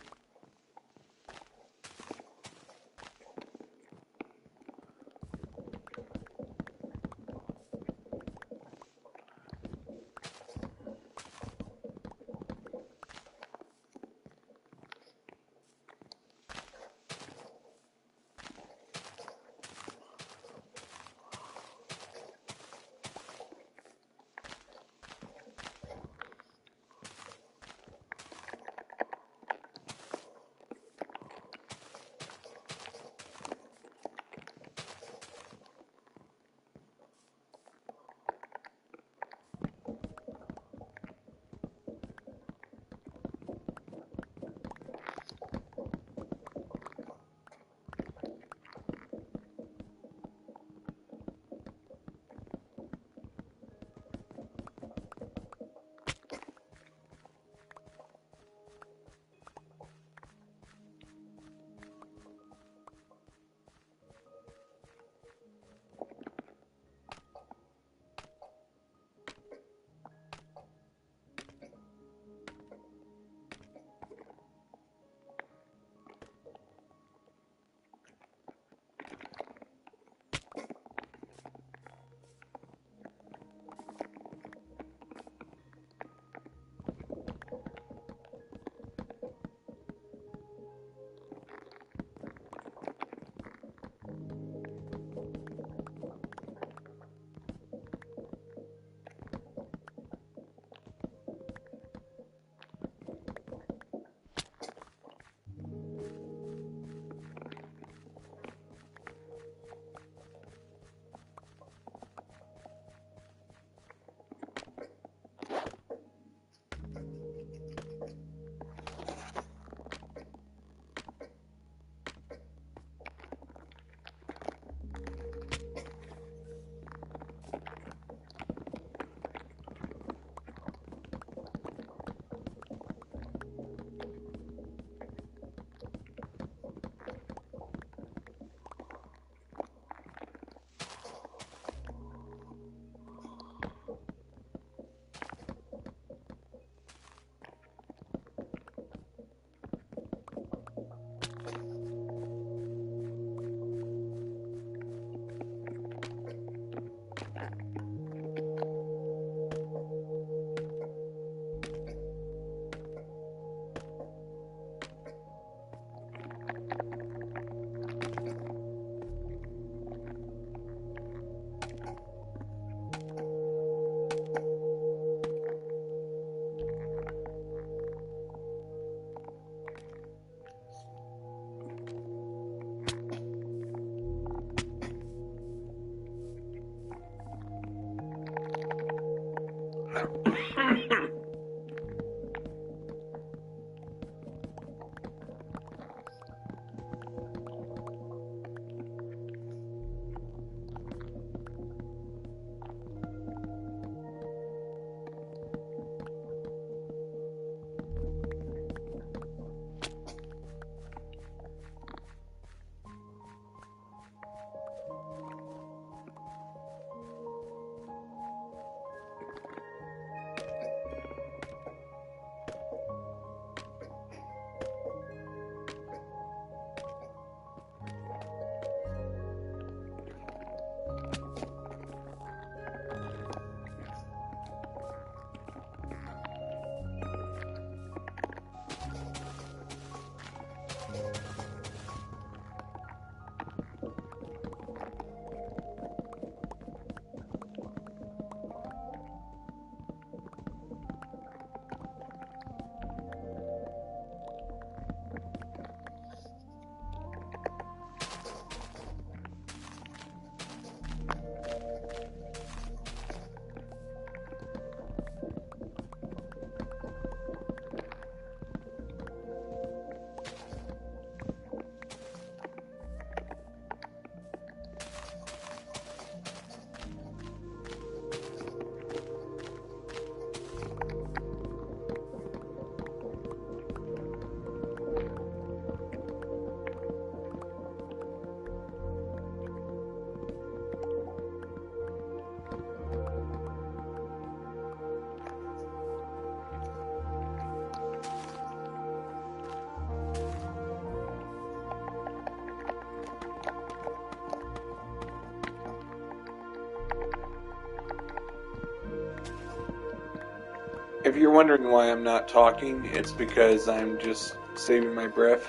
If you're wondering why I'm not talking, it's because I'm just saving my breath.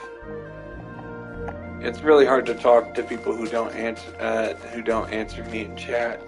It's really hard to talk to people who don't answer me in chat.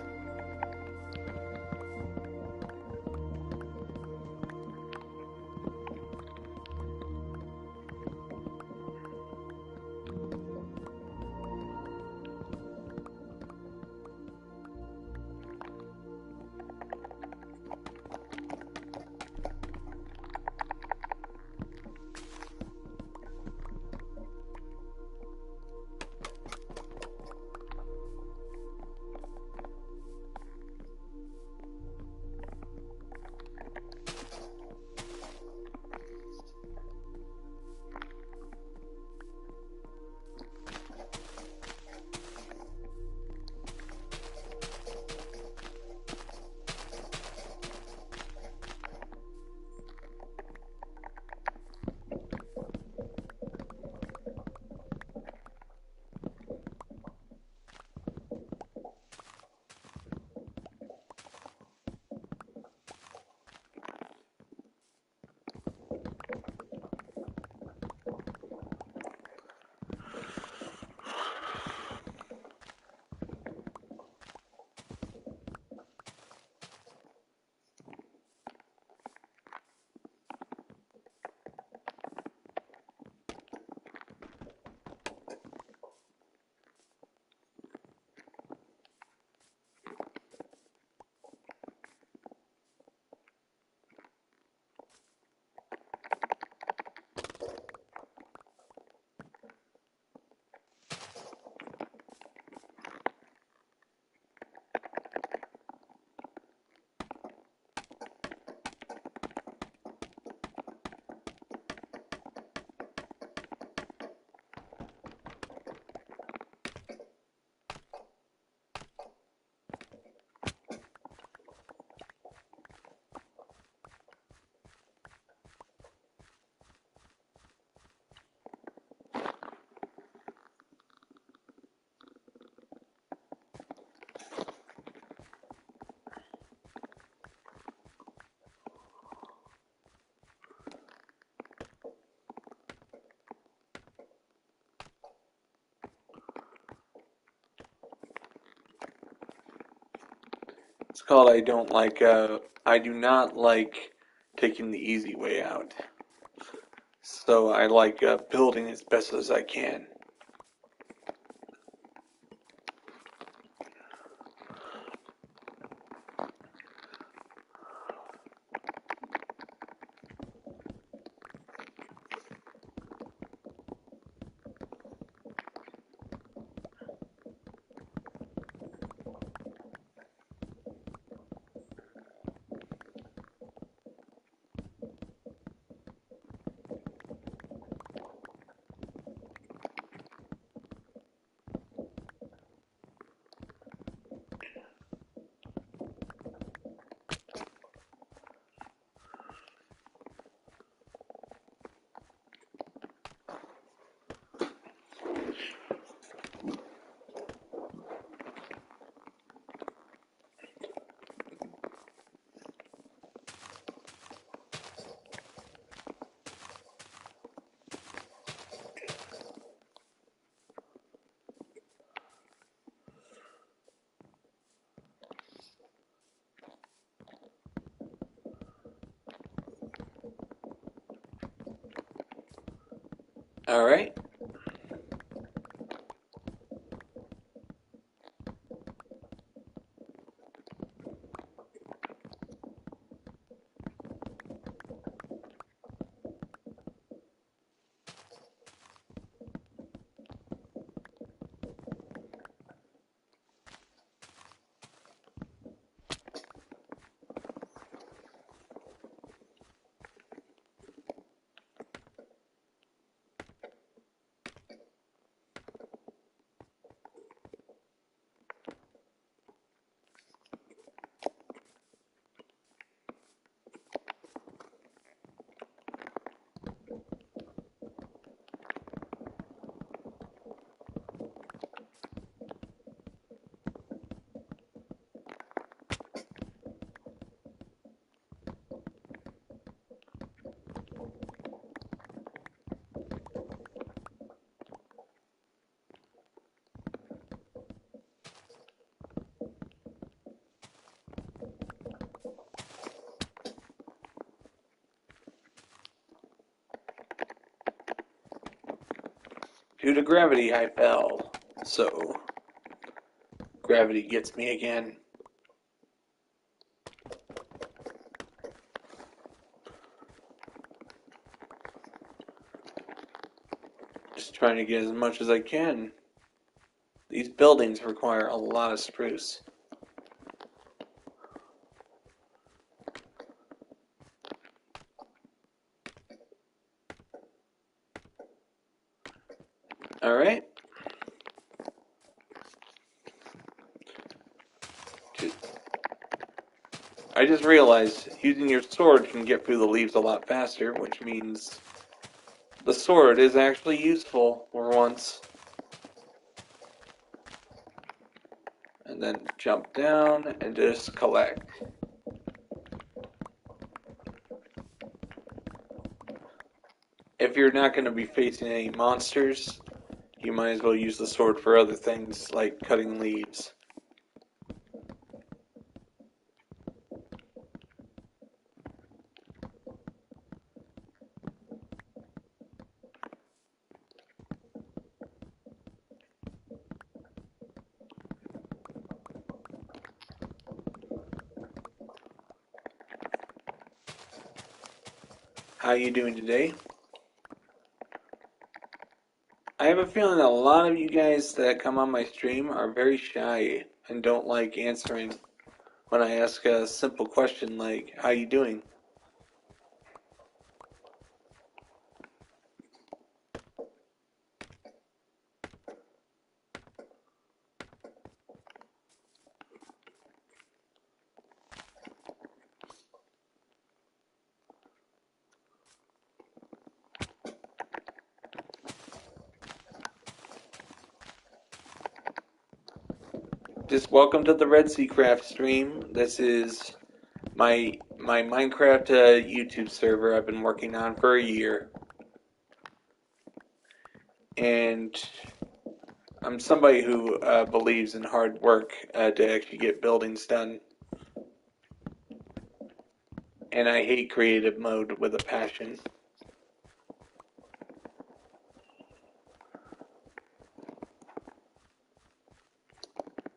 It's called I do not like taking the easy way out. So I like building as best as I can. All right. Due to gravity, I fell. So, gravity gets me again. Just trying to get as much as I can. These buildings require a lot of spruce. Alright. I just realized using your sword can get through the leaves a lot faster, which means the sword is actually useful for once. And then jump down and just collect. If you're not going to be facing any monsters, you might as well use the sword for other things like cutting leaves. How you doing today? I have a feeling that a lot of you guys that come on my stream are very shy and don't like answering when I ask a simple question like, how you doing? Just welcome to the Red Sea Craft stream. This is my Minecraft YouTube server I've been working on for a year. And I'm somebody who believes in hard work to actually get buildings done. And I hate creative mode with a passion.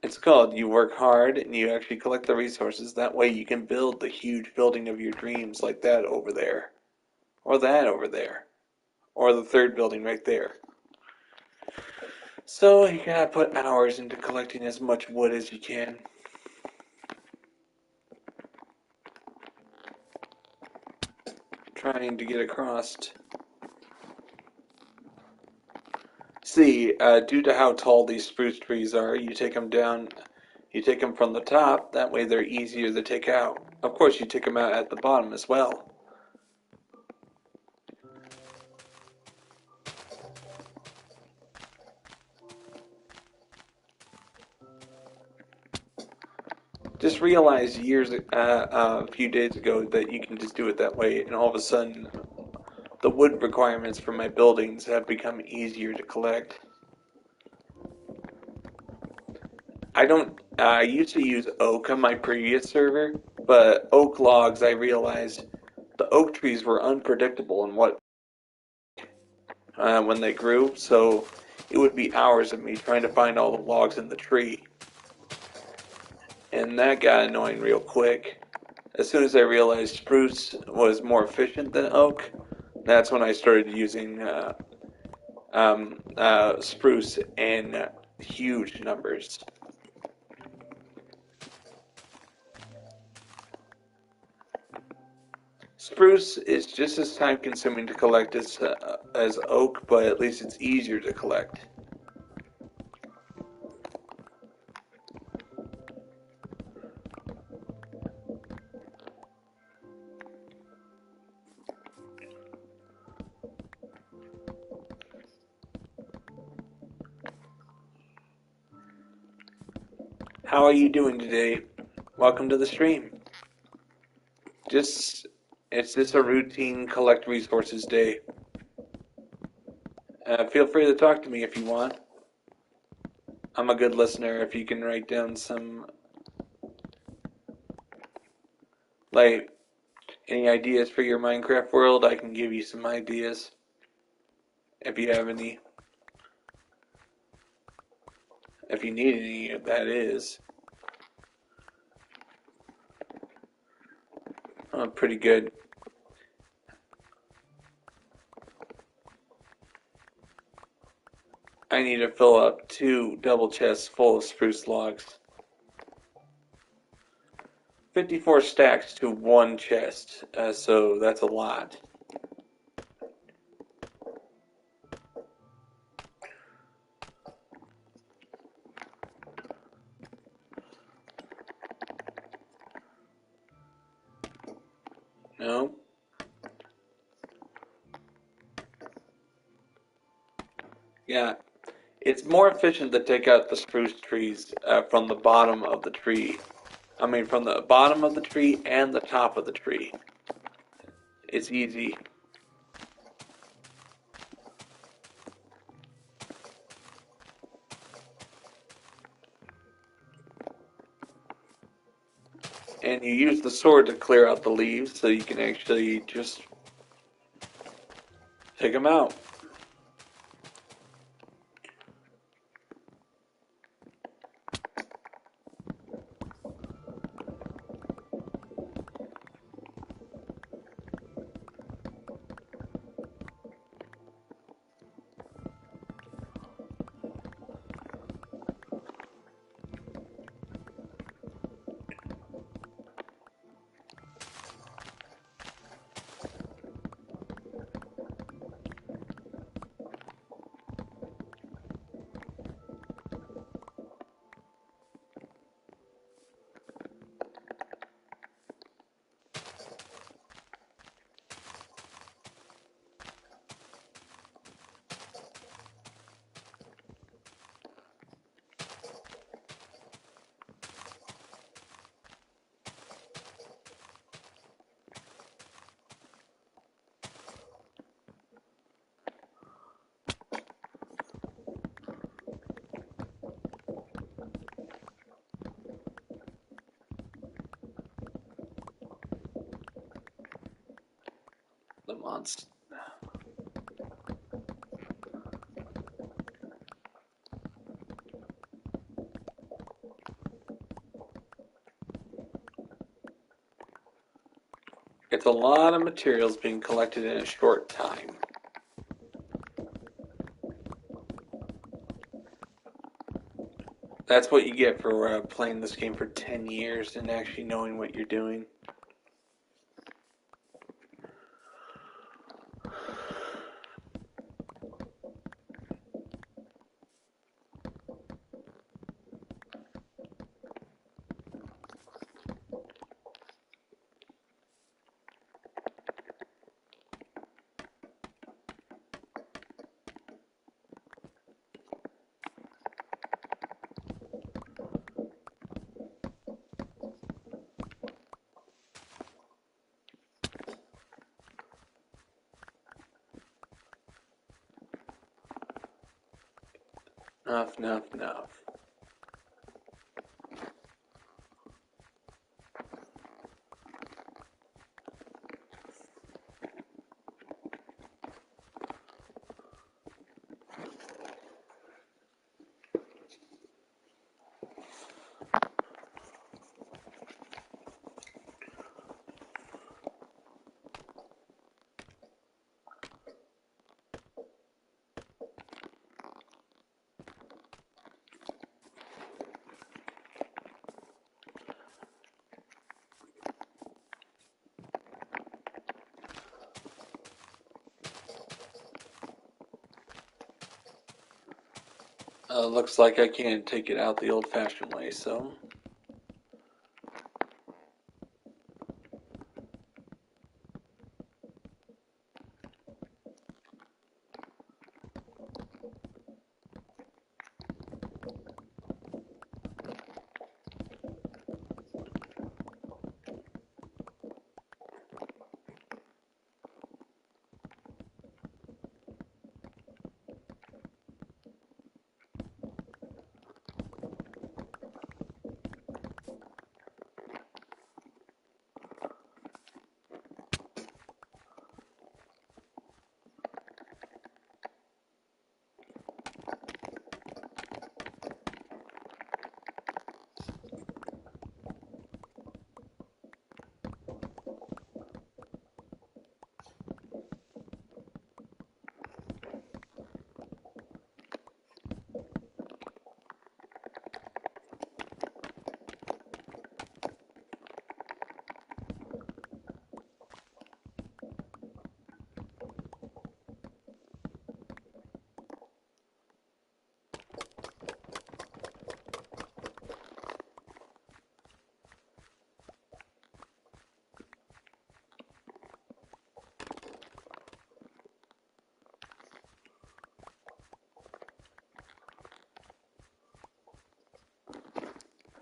It's called you work hard and you actually collect the resources. That way you can build the huge building of your dreams like that over there. Or that over there. Or the third building right there. So you gotta put hours into collecting as much wood as you can. Trying to get across. See, due to how tall these spruce trees are, you take them down, you take them from the top, that way they're easier to take out. Of course, you take them out at the bottom as well. Just realized a few days ago that you can just do it that way, and all of a sudden, the wood requirements for my buildings have become easier to collect. I used to use oak on my previous server, but oak logs, I realized the oak trees were unpredictable in when they grew, so it would be hours of me trying to find all the logs in the tree. And that got annoying real quick. As soon as I realized spruce was more efficient than oak, that's when I started using spruce in huge numbers. Spruce is just as time consuming to collect as oak, but at least it's easier to collect. How are you doing today? Welcome to the stream. It's just a routine collect resources day. Feel free to talk to me if you want. I'm a good listener. If you can write down some, like, any ideas for your Minecraft world, I can give you some ideas if you have any. if you need any, that is. Pretty good. I need to fill up 2 double chests full of spruce logs. 54 stacks to 1 chest, so that's a lot. No? Yeah. It's more efficient to take out the spruce trees from the bottom of the tree. I mean, from the bottom of the tree and the top of the tree. It's easy. And you use the sword to clear out the leaves so you can actually just take them out. The monster. It's a lot of materials being collected in a short time. That's what you get for playing this game for 10 years and actually knowing what you're doing. Enough. Looks like I can't take it out the old-fashioned way, so...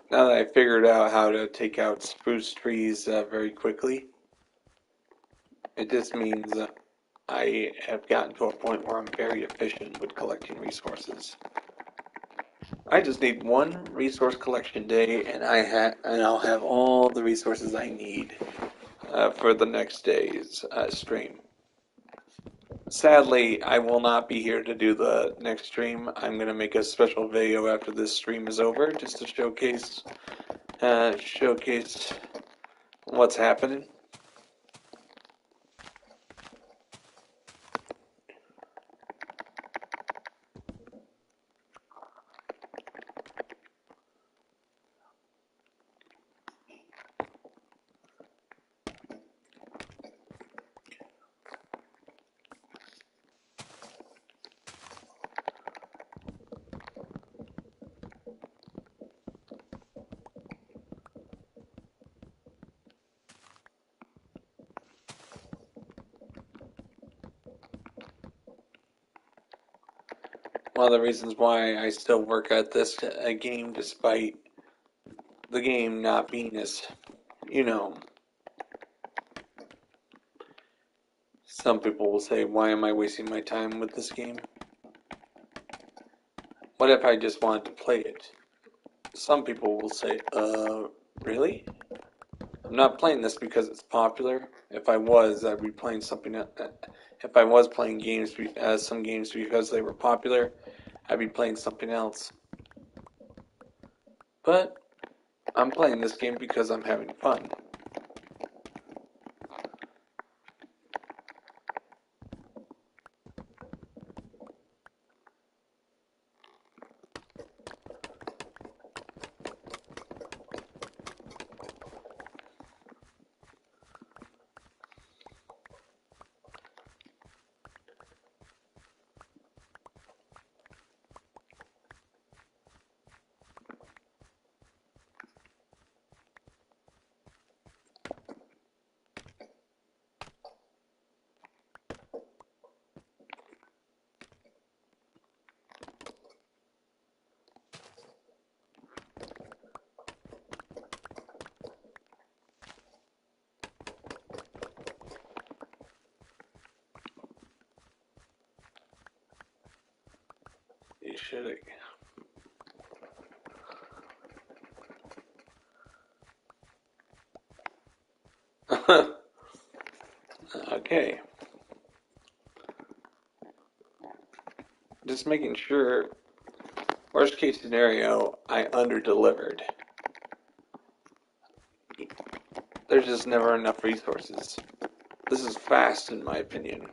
Now that I figured out how to take out spruce trees very quickly, it just means that I have gotten to a point where I'm very efficient with collecting resources. I just need one resource collection day, and I'll have all the resources I need for the next day's stream. Sadly, I will not be here to do the next stream. I'm going to make a special video after this stream is over, just to showcase what's happening. One of the reasons why I still work at this game despite the game not being as, you know, some people will say, why am I wasting my time with this game? What if I just wanted to play it? Some people will say, really? I'm not playing this because it's popular. If I was, I'd be playing something else. If I was playing games, some games because they were popular, I'd be playing something else. But I'm playing this game because I'm having fun. You should. Okay. Just making sure, worst case scenario, I under-delivered. There's just never enough resources. This is fast, in my opinion.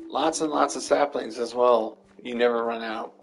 Lots and lots of saplings as well. You never run out.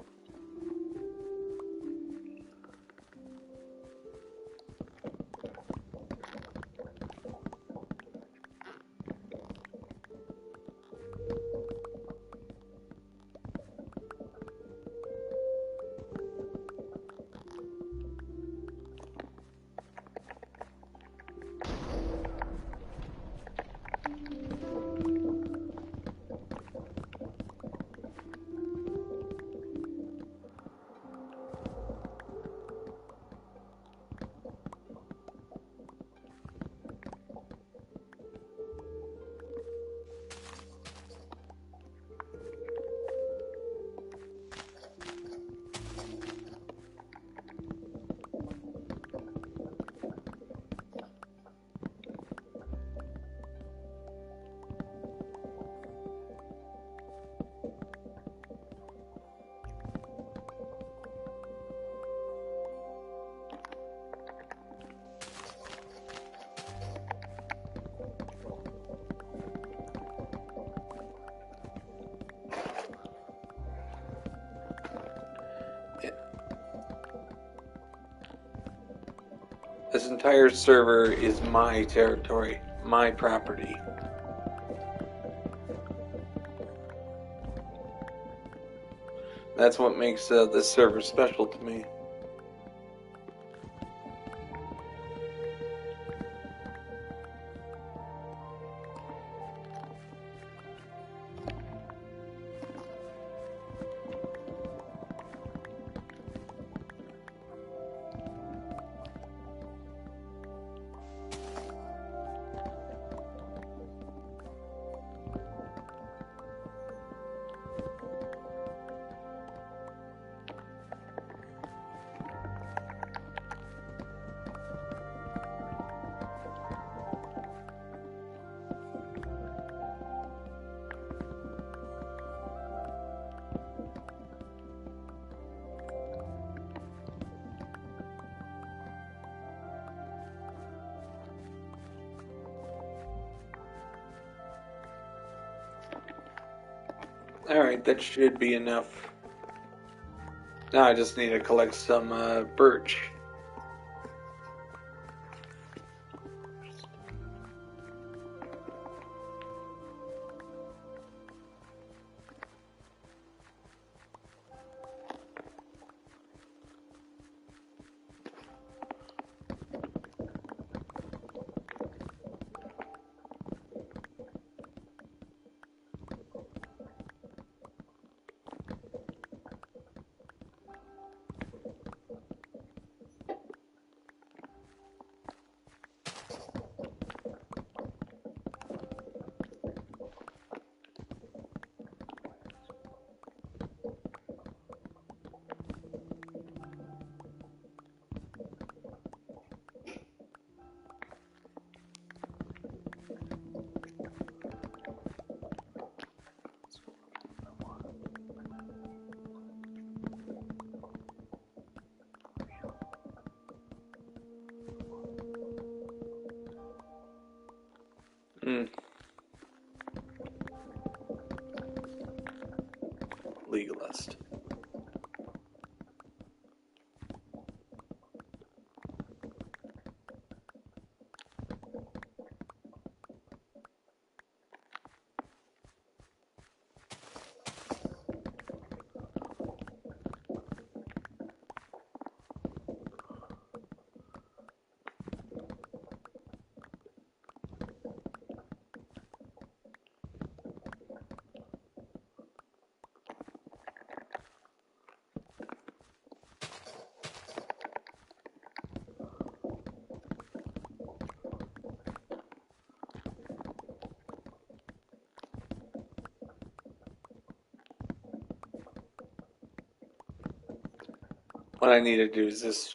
This entire server is my territory, my property. That's what makes this server special to me. Alright, that should be enough. Now I just need to collect some birch. Legalist. What I need to do is this.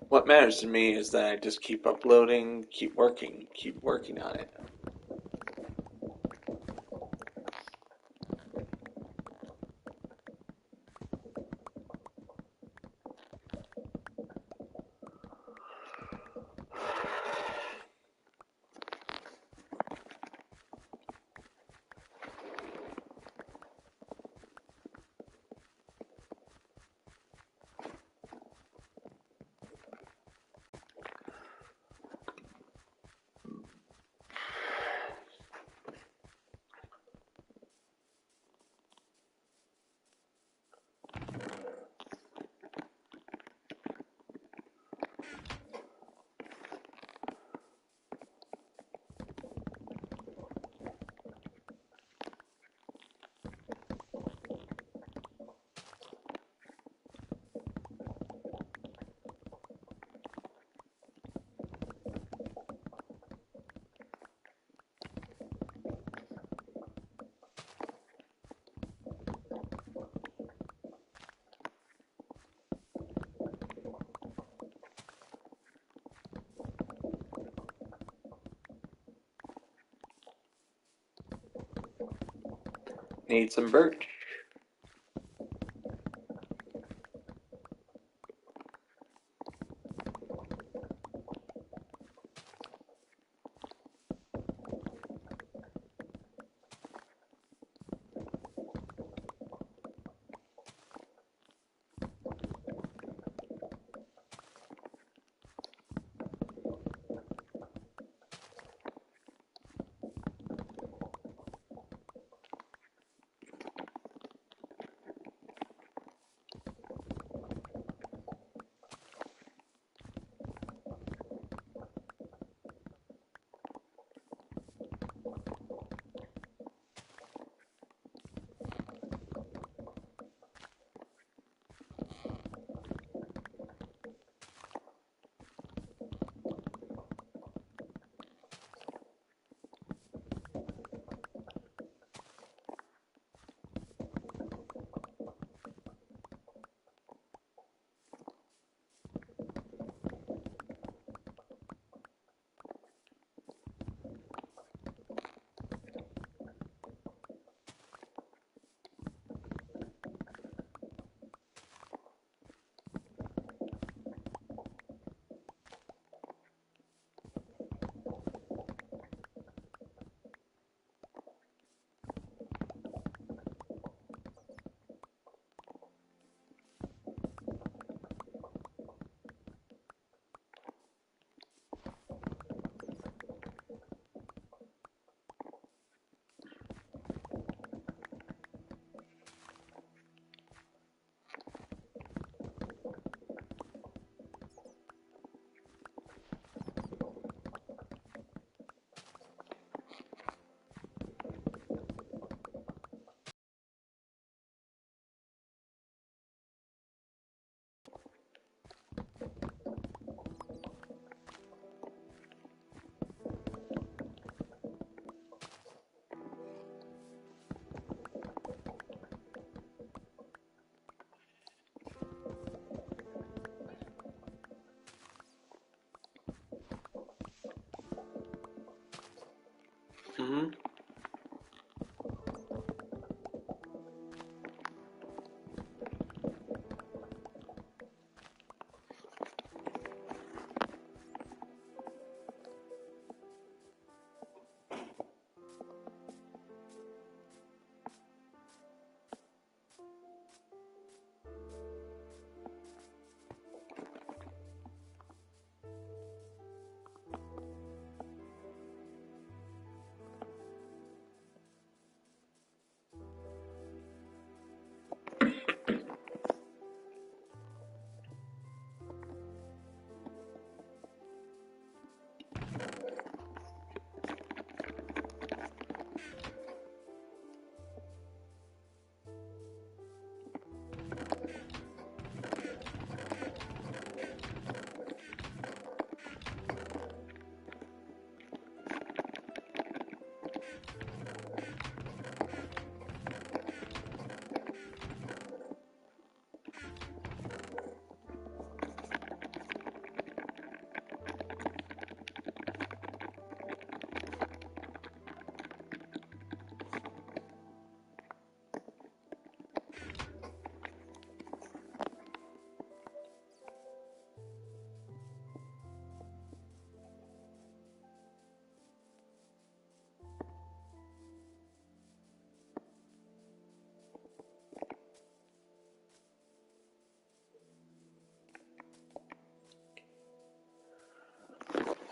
What matters to me is that I just keep uploading, keep working on it. Need some birch. Mm-hmm.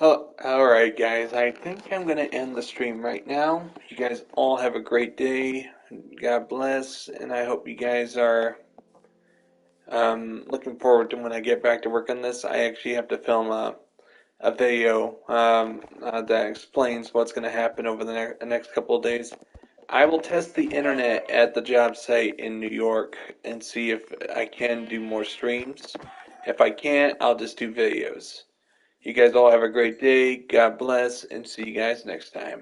Oh, all right, guys. I think I'm gonna end the stream right now. You guys all have a great day. God bless, and I hope you guys are looking forward to when I get back to work on this. I actually have to film a video that explains what's going to happen over the next couple of days. I will test the internet at the job site in New York and see if I can do more streams. If I can't, I'll just do videos. You guys all have a great day. God bless, and see you guys next time.